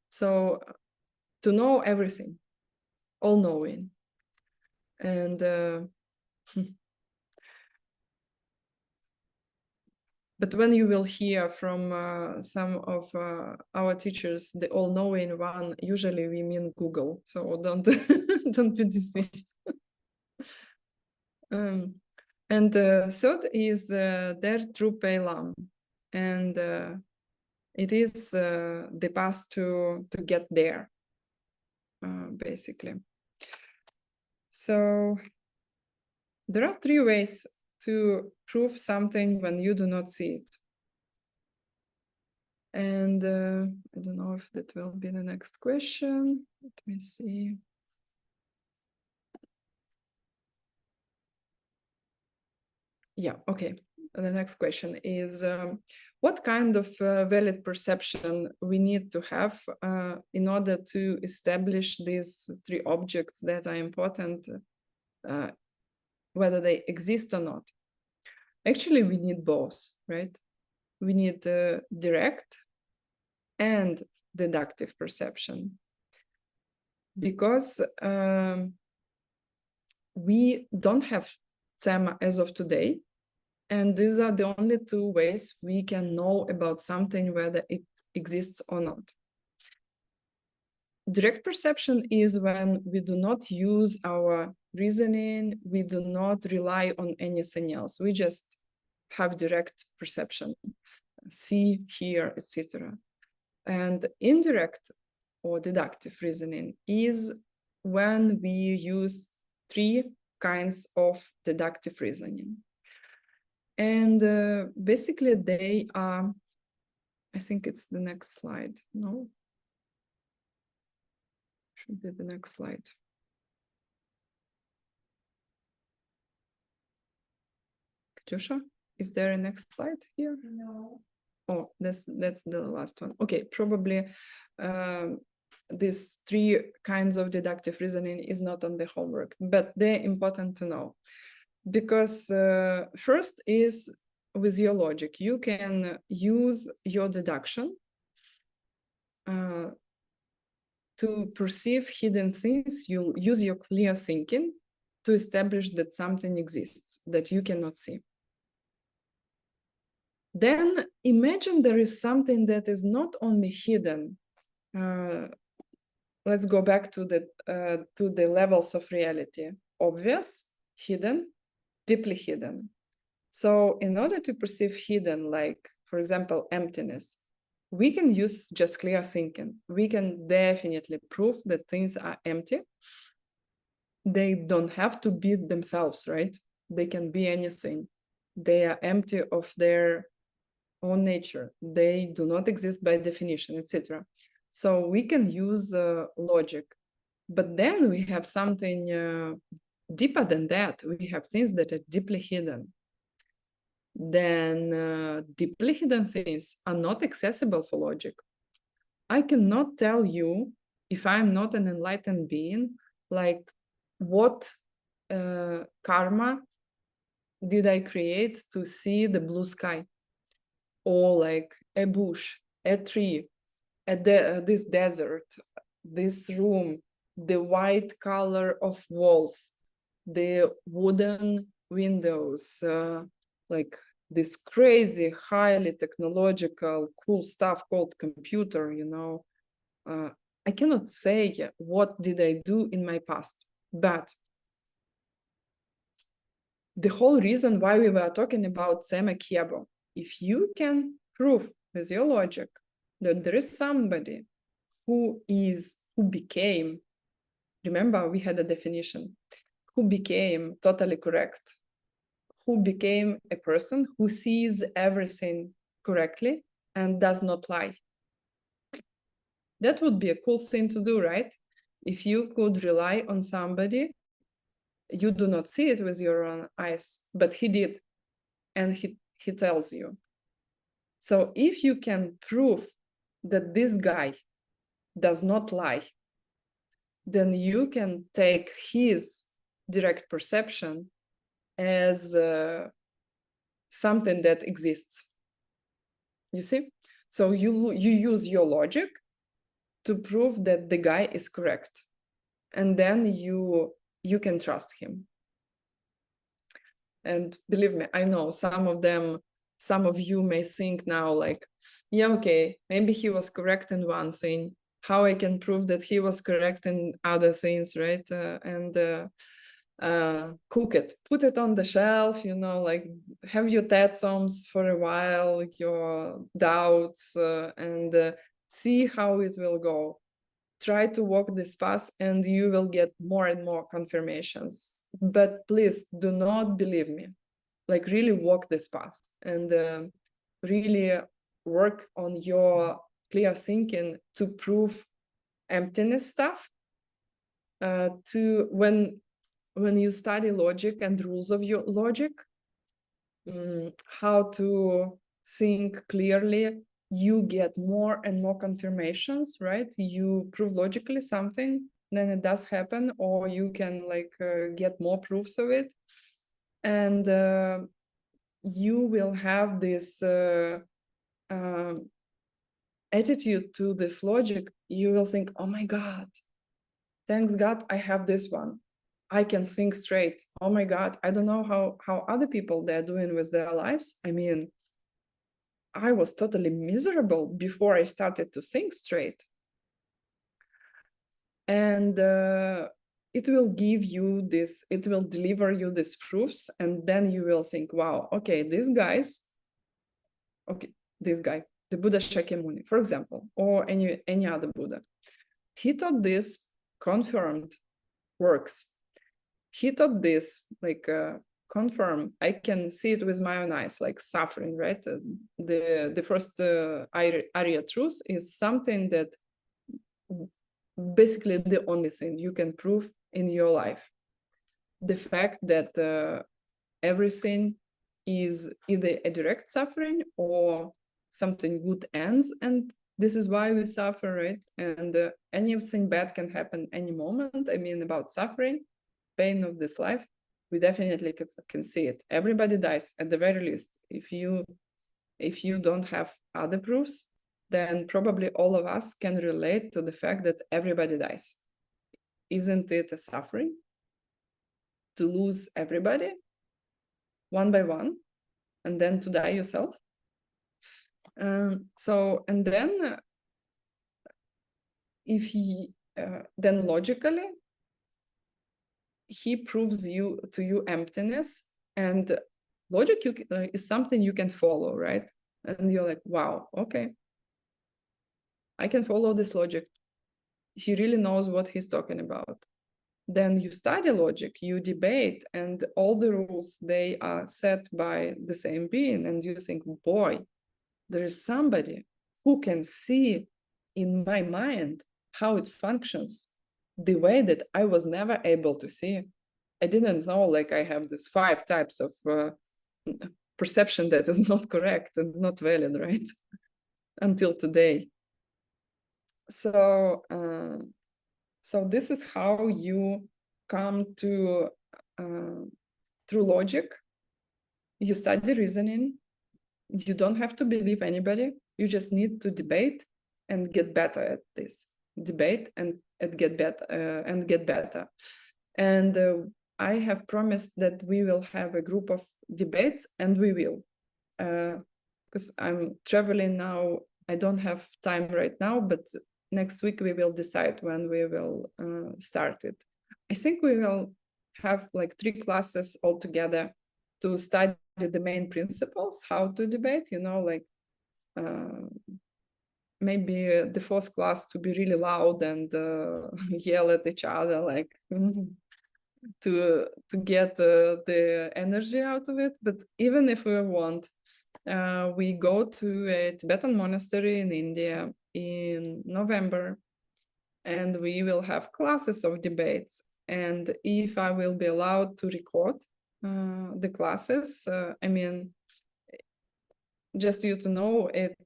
Speaker 3: So to know everything, all knowing. And but when you will hear from some of our teachers, the all-knowing one, usually we mean Google. So don't don't be deceived. And third is Der Trupe Lam, and it is the path to get there, basically. So there are three ways to prove something when you do not see it. And I don't know if that will be the next question. Let me see. Yeah, okay. The next question is, what kind of valid perception we need to have in order to establish these three objects that are important, whether they exist or not? Actually, we need both, right? We need direct and deductive perception, because we don't have Tsema as of today. And these are the only two ways we can know about something, whether it exists or not. Direct perception is when we do not use our reasoning, we do not rely on anything else. We just have direct perception, see, hear, etc. And indirect or deductive reasoning is when we use three kinds of deductive reasoning. And basically they are, I think it's the next slide. No? Should be the next slide. Katyusha, is there a next slide here?
Speaker 2: No.
Speaker 3: Oh, that's the last one. Okay, probably these three kinds of deductive reasoning is not on the homework, but they're important to know. Because first is with your logic. You can use your deduction to perceive hidden things. You use your clear thinking to establish that something exists that you cannot see. Then imagine there is something that is not only hidden. Let's go back to the levels of reality: obvious, hidden, deeply hidden. So in order to perceive hidden, like, for example, emptiness, we can use just clear thinking. We can definitely prove that things are empty. They don't have to be themselves, right? They can be anything. They are empty of their own nature. They do not exist by definition, etc. So we can use logic. But then we have something deeper than that. We have things that are deeply hidden. then deeply hidden things are not accessible for logic. I cannot tell you, if I'm not an enlightened being, like what karma did I create to see the blue sky, or like a bush, a tree, this desert, this room, the white color of walls, the wooden windows, like this crazy, highly technological, cool stuff called computer, you know. I cannot say what did I do in my past, but the whole reason why we were talking about Sema Kiebo, if you can prove with your logic that there is somebody who became, remember we had a definition, who became totally correct, who became a person who sees everything correctly and does not lie. That would be a cool thing to do, right? If you could rely on somebody, you do not see it with your own eyes, but he did, and he tells you. So if you can prove that this guy does not lie, then you can take his direct perception as something that exists. You see? So you use your logic to prove that the guy is correct, and then you can trust him. And believe me, I know some of you may think now like, yeah, okay, maybe he was correct in one thing. How I can prove that he was correct in other things, right? Cook it, put it on the shelf, you know, like have your tantrums for a while, your doubts, and see how it will go. Try to walk this path and you will get more and more confirmations. But please do not believe me. Like really walk this path and really work on your clear thinking to prove emptiness stuff. To when you study logic and rules of your logic, how to think clearly, you get more and more confirmations, right? You prove logically something, then it does happen, or you can like get more proofs of it, and you will have this attitude to this logic. You will think, oh my God, thanks God I have this one. I can think straight. Oh my God, I don't know how other people they're doing with their lives. I mean, I was totally miserable before I started to think straight. And it will give you this, it will deliver you these proofs, and then you will think, wow, okay, these guys, okay, this guy, the Buddha Shakyamuni, for example, or any other Buddha, he taught this confirmed works. He taught this like confirm, I can see it with my own eyes, like suffering, right? The first Arya truth is something that basically the only thing you can prove in your life. The fact that everything is either a direct suffering or something good ends, and this is why we suffer, right? And anything bad can happen any moment. I mean, about suffering, pain of this life, we definitely can see it. Everybody dies at the very least. If you don't have other proofs, then probably all of us can relate to the fact that everybody dies. Isn't it a suffering to lose everybody one by one and then to die yourself? So, and then if he, then logically, he proves to you emptiness, and logic is something you can follow, right? And you're like, wow, okay, I can follow this logic. He really knows what he's talking about. Then you study logic, you debate, and all the rules, they are set by the same being, and you think, boy, there is somebody who can see in my mind how it functions the way that I was never able to see. I didn't know, like, I have these 5 types of perception that is not correct and not valid, right? Until today. So, so this is how you come to, through logic. You study reasoning. You don't have to believe anybody. You just need to debate and get better at this. Debate and get better. And I have promised that we will have a group of debates, and we will. Because I'm traveling now. I don't have time right now, but next week we will decide when we will start it. I think we will have like 3 classes altogether to study the main principles, how to debate, you know, like maybe the 4th class to be really loud and yell at each other, like to get the energy out of it. But even if we want, we go to a Tibetan monastery in India in November, and we will have classes of debates. And if I will be allowed to record the classes, I mean, just you to know, it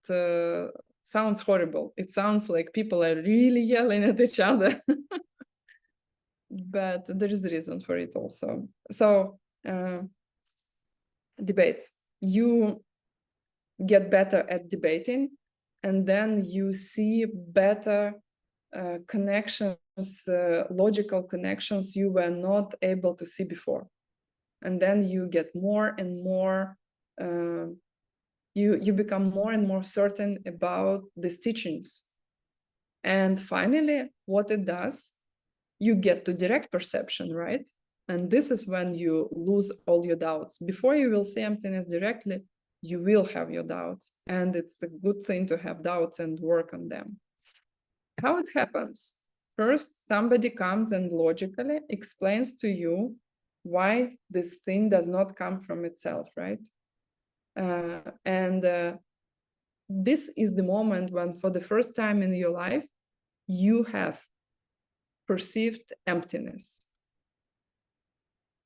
Speaker 3: sounds horrible. It sounds like people are really yelling at each other. But there is a reason for it also. So debates, you get better at debating, and then you see better connections, logical connections you were not able to see before. And then you get more and more, you become more and more certain about these teachings. And finally, what it does, you get to direct perception, right? And this is when you lose all your doubts. Before you will see emptiness directly, you will have your doubts. And it's a good thing to have doubts and work on them. How it happens? First, somebody comes and logically explains to you why this thing does not come from itself, right? This is the moment when, for the first time in your life, you have perceived emptiness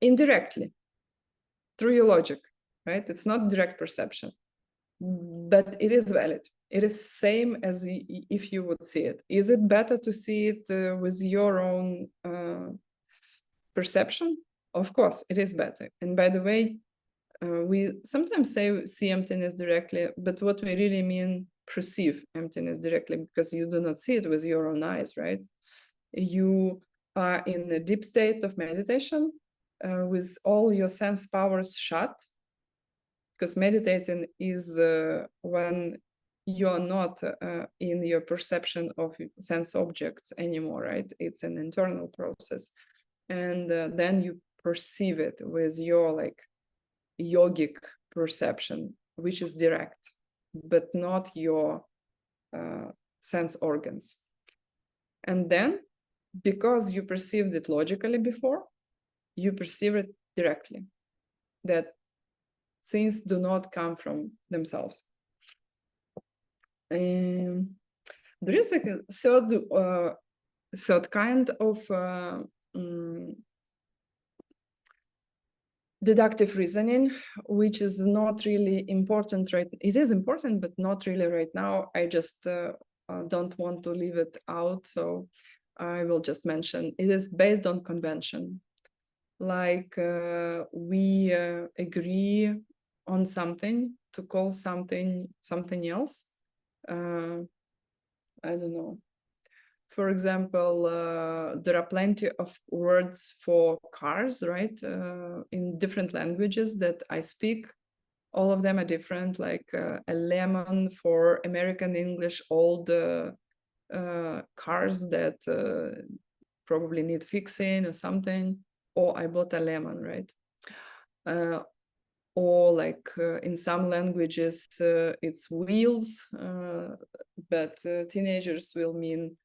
Speaker 3: indirectly through your logic, right? It's not direct perception, but it is valid. It is same as if you would see it. Is it better to see it with your own perception? Of course, it is better. And by the way, we sometimes say see emptiness directly, but what we really mean perceive emptiness directly, because you do not see it with your own eyes, right? You are in a deep state of meditation with all your sense powers shut, because meditating is when you're not in your perception of sense objects anymore, right? It's an internal process. And then you perceive it with your like yogic perception, which is direct, but not your sense organs. And then, because you perceived it logically before, you perceive it directly, that things do not come from themselves. There is a third kind of deductive reasoning, which is not really important right. It is important, but not really right now. I just don't want to leave it out, so I will just mention it is based on convention. Like we agree on something to call something else. I don't know. For example, there are plenty of words for cars, right? In different languages that I speak. All of them are different, like a lemon for American English, all the cars that probably need fixing or something. Or I bought a lemon, right? Or like in some languages, it's wheels, but teenagers will mean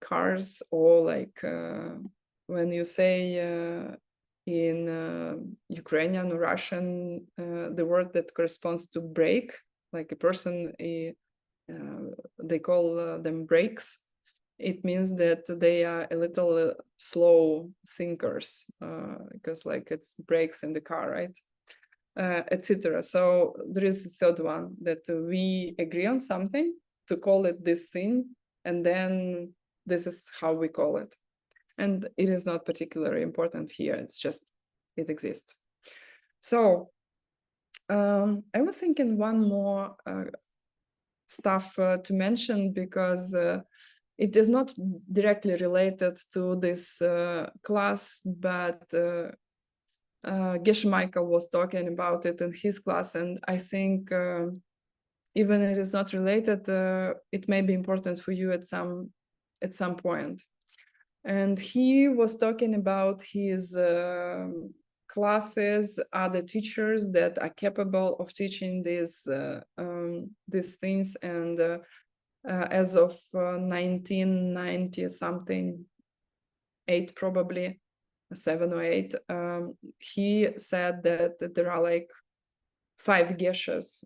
Speaker 3: cars. Or like when you say in Ukrainian or Russian, the word that corresponds to brake, like a person, they call them brakes. It means that they are a little slow thinkers, because like it's brakes in the car, right? etc. So there is the third one, that we agree on something to call it this thing, and then this is how we call it. And it is not particularly important here, it's just it exists. So I was thinking one more stuff to mention, because it is not directly related to this class, but Geshe Michael was talking about it in his class, and I think even if it is not related, it may be important for you at some point. And he was talking about his classes, other teachers that are capable of teaching these things, and as of 1990 something, 8 probably, 7 or 8, he said that there are like 5 Geshes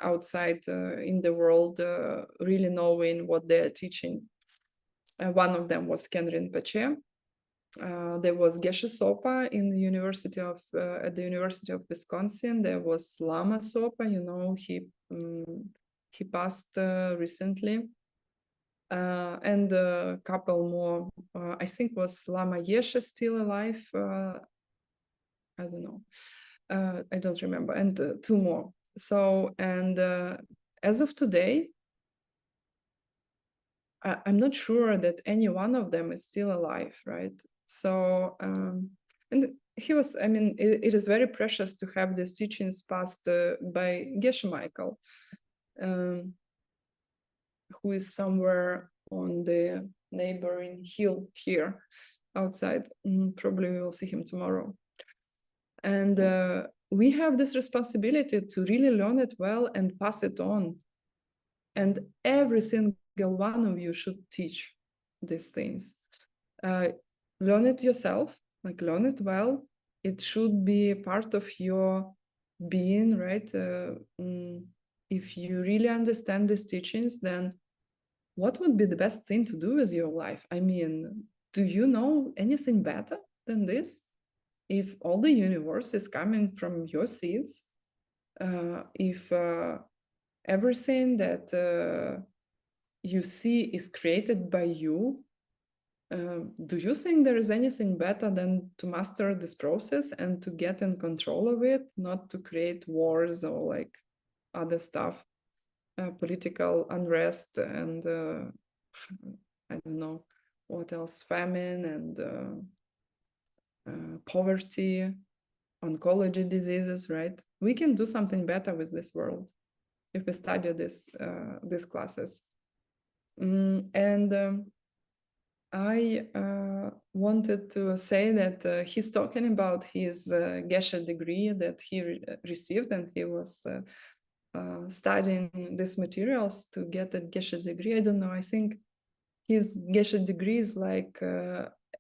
Speaker 3: outside in the world really knowing what they're teaching. One of them was Ken Rinpoche. There was Geshe Sopa in the University of at the University of Wisconsin. There was Lama Sopa, you know, he passed recently. And a couple more, I think was Lama Yeshe still alive? I don't know. I don't remember. And 2 more. So, and as of today, I'm not sure that any one of them is still alive, right? So, and he was, I mean, it is very precious to have these teachings passed by Geshe Michael, who is somewhere on the neighboring hill here outside. Probably we will see him tomorrow. And we have this responsibility to really learn it well and pass it on. And every single one of you should teach these things. Learn it yourself, like learn it well. It should be part of your being, right? If you really understand these teachings, then what would be the best thing to do with your life? I mean, do you know anything better than this? If all the universe is coming from your seeds, if everything that you see is created by you, do you think there is anything better than to master this process and to get in control of it, not to create wars or like other stuff, political unrest and I don't know what else, famine and poverty, oncology diseases, right? We can do something better with this world if we study these classes. I wanted to say that he's talking about his Geshe degree that he received, and he was studying these materials to get a Geshe degree. I don't know, I think his Geshe degree is like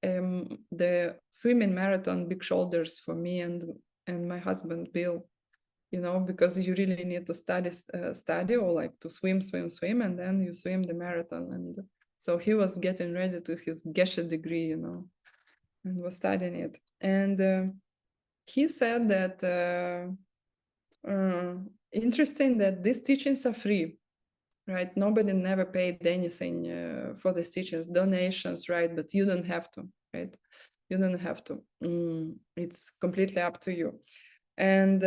Speaker 3: the swimming marathon big shoulders for me and my husband Bill, you know, because you really need to study or like to swim, and then you swim the marathon. And so he was getting ready to his Geshe degree, you know, and was studying it. And he said that interesting that these teachings are free, right? Nobody never paid anything for these teachings, donations, right? But you don't have to, right? You don't have to. It's completely up to you. And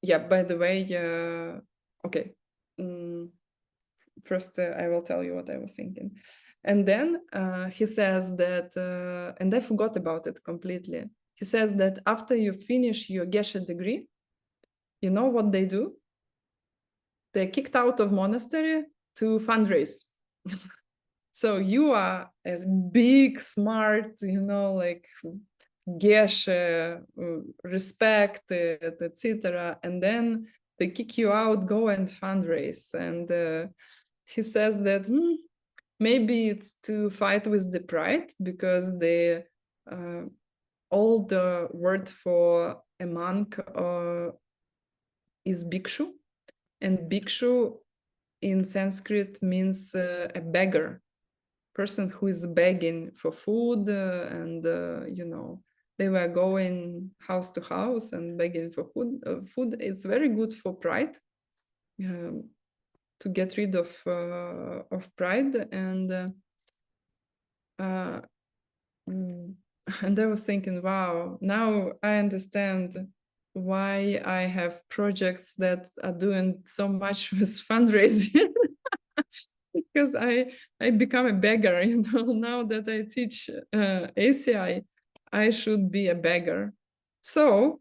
Speaker 3: yeah, by the way, okay. First, I will tell you what I was thinking. And then he says that, and I forgot about it completely. He says that after you finish your Geshe degree, you know what they do? They're kicked out of monastery to fundraise. So you are a big, smart, you know, like Geshe, respected, etc. And then they kick you out, go and fundraise. And he says that maybe it's to fight with the pride, because the old word for a monk is bhikshu, and bhikshu in Sanskrit means a beggar, person who is begging for food and you know, they were going house to house and begging for food. Food is very good for pride, to get rid of pride. And and I was thinking, wow, now I understand why I have projects that are doing so much with fundraising. Because I become a beggar, you know. Now that I teach ACI, I should be a beggar. So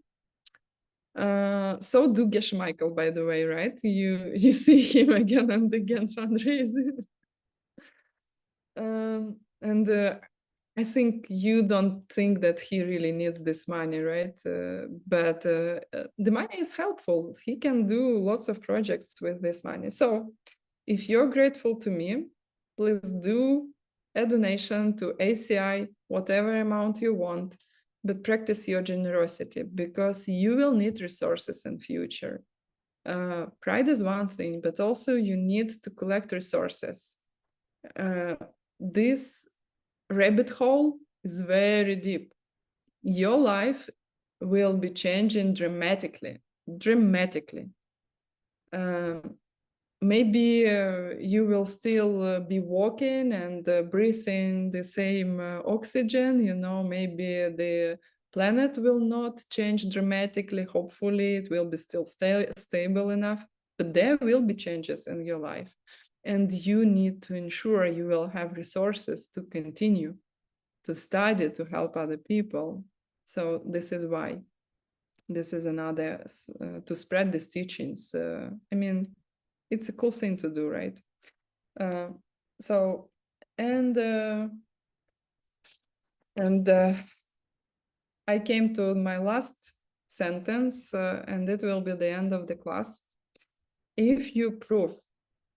Speaker 3: so do Geshe Michael, by the way, right? You see him again and again fundraising. And I think you don't think that he really needs this money, right? But the money is helpful. He can do lots of projects with this money. So if you're grateful to me, please do a donation to ACI, whatever amount you want, but practice your generosity, because you will need resources in future. Pride is one thing, but also you need to collect resources. This rabbit hole is very deep. Your life will be changing dramatically. Maybe you will still be walking and breathing the same oxygen, you know. Maybe the planet will not change dramatically. Hopefully it will be still stable enough, but there will be changes in your life, and you need to ensure you will have resources to continue to study, to help other people. So this is why this is another to spread these teachings. I mean, it's a cool thing to do, right? So and I came to my last sentence, and it will be the end of the class. If you prove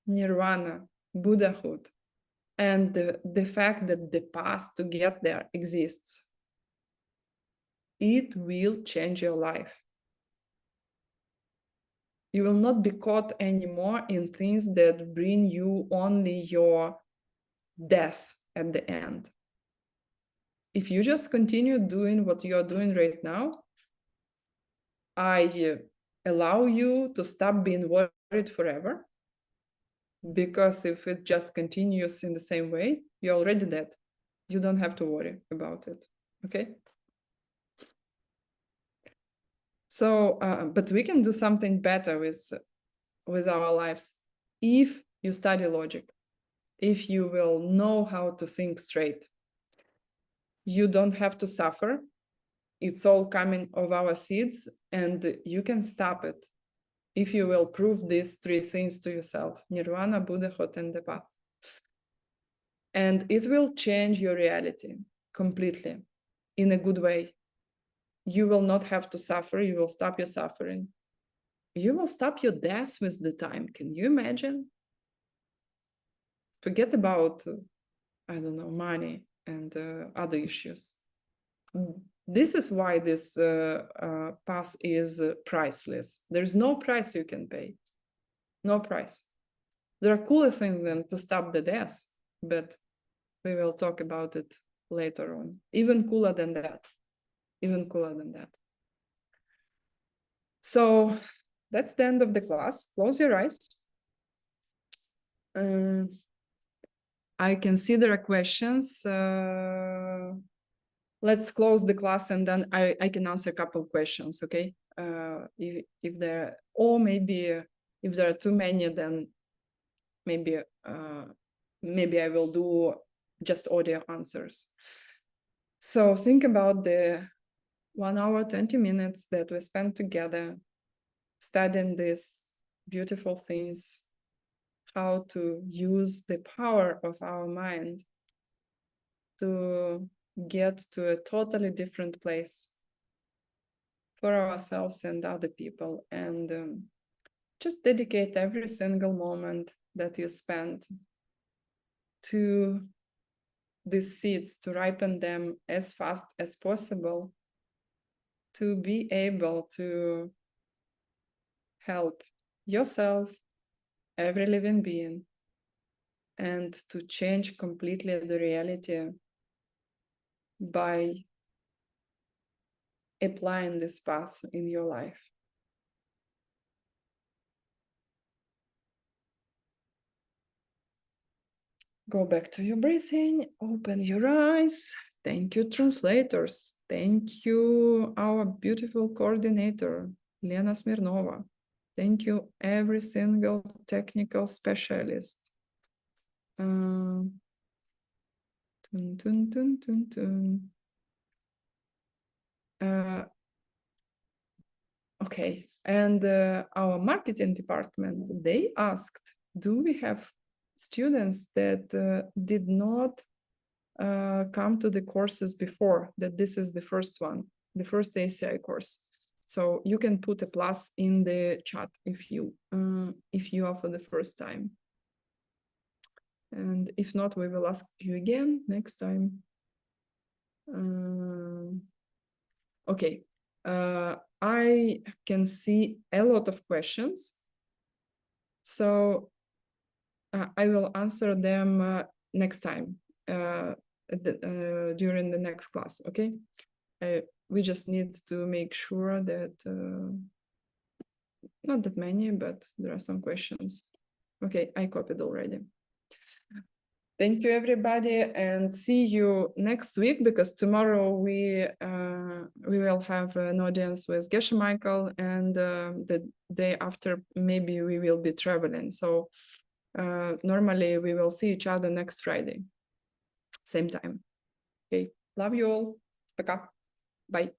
Speaker 3: nirvana, Buddhahood, and the fact that the path to get there exists, it will change your life. You will not be caught anymore in things that bring you only your death at the end. If you just continue doing what you're doing right now, I allow you to stop being worried forever. Because if it just continues in the same way, you're already dead. You don't have to worry about it, okay? So, but we can do something better with our lives if you study logic, if you will know how to think straight. You don't have to suffer. It's all coming of our seeds, and you can stop it if you will prove these three things to yourself: nirvana, Buddhahood, and the path. And it will change your reality completely in a good way. You will not have to suffer. You will stop your suffering. You will stop your death with the time. Can you imagine? Forget about, I don't know, money and other issues. This is why this path is priceless. There's no price you can pay. No price. There are cooler things than to stop the death, but we will talk about it later on. Even cooler than that. Even cooler than that. So that's the end of the class. Close your eyes. I can see there are questions. Let's close the class and then I can answer a couple of questions, okay? If there, or maybe if there are too many, then maybe I will do just audio answers. So think about the 1 hour, 20 minutes that we spent together studying these beautiful things, how to use the power of our mind to get to a totally different place for ourselves and other people, and just dedicate every single moment that you spend to these seeds, to ripen them as fast as possible, to be able to help yourself, every living being, and to change completely the reality by applying this path in your life. Go back to your breathing, open your eyes. Thank you, translators. Thank you, our beautiful coordinator, Lena Smirnova. Thank you, every single technical specialist. Tun, tun, tun, tun, tun. Okay, and our marketing department, they asked, do we have students that did not come to the courses before, that this is the first one, the first ACI course? So you can put a plus in the chat if you are for the first time. And if not, we will ask you again next time. Okay, I can see a lot of questions. So I will answer them next time during the next class, okay? We just need to make sure that, not that many, but there are some questions. Okay, I copied already. Thank you, everybody, and see you next week, because tomorrow we will have an audience with Geshe Michael, and the day after maybe we will be traveling. So normally we will see each other next Friday, same time. Okay, love you all. Пока. Bye.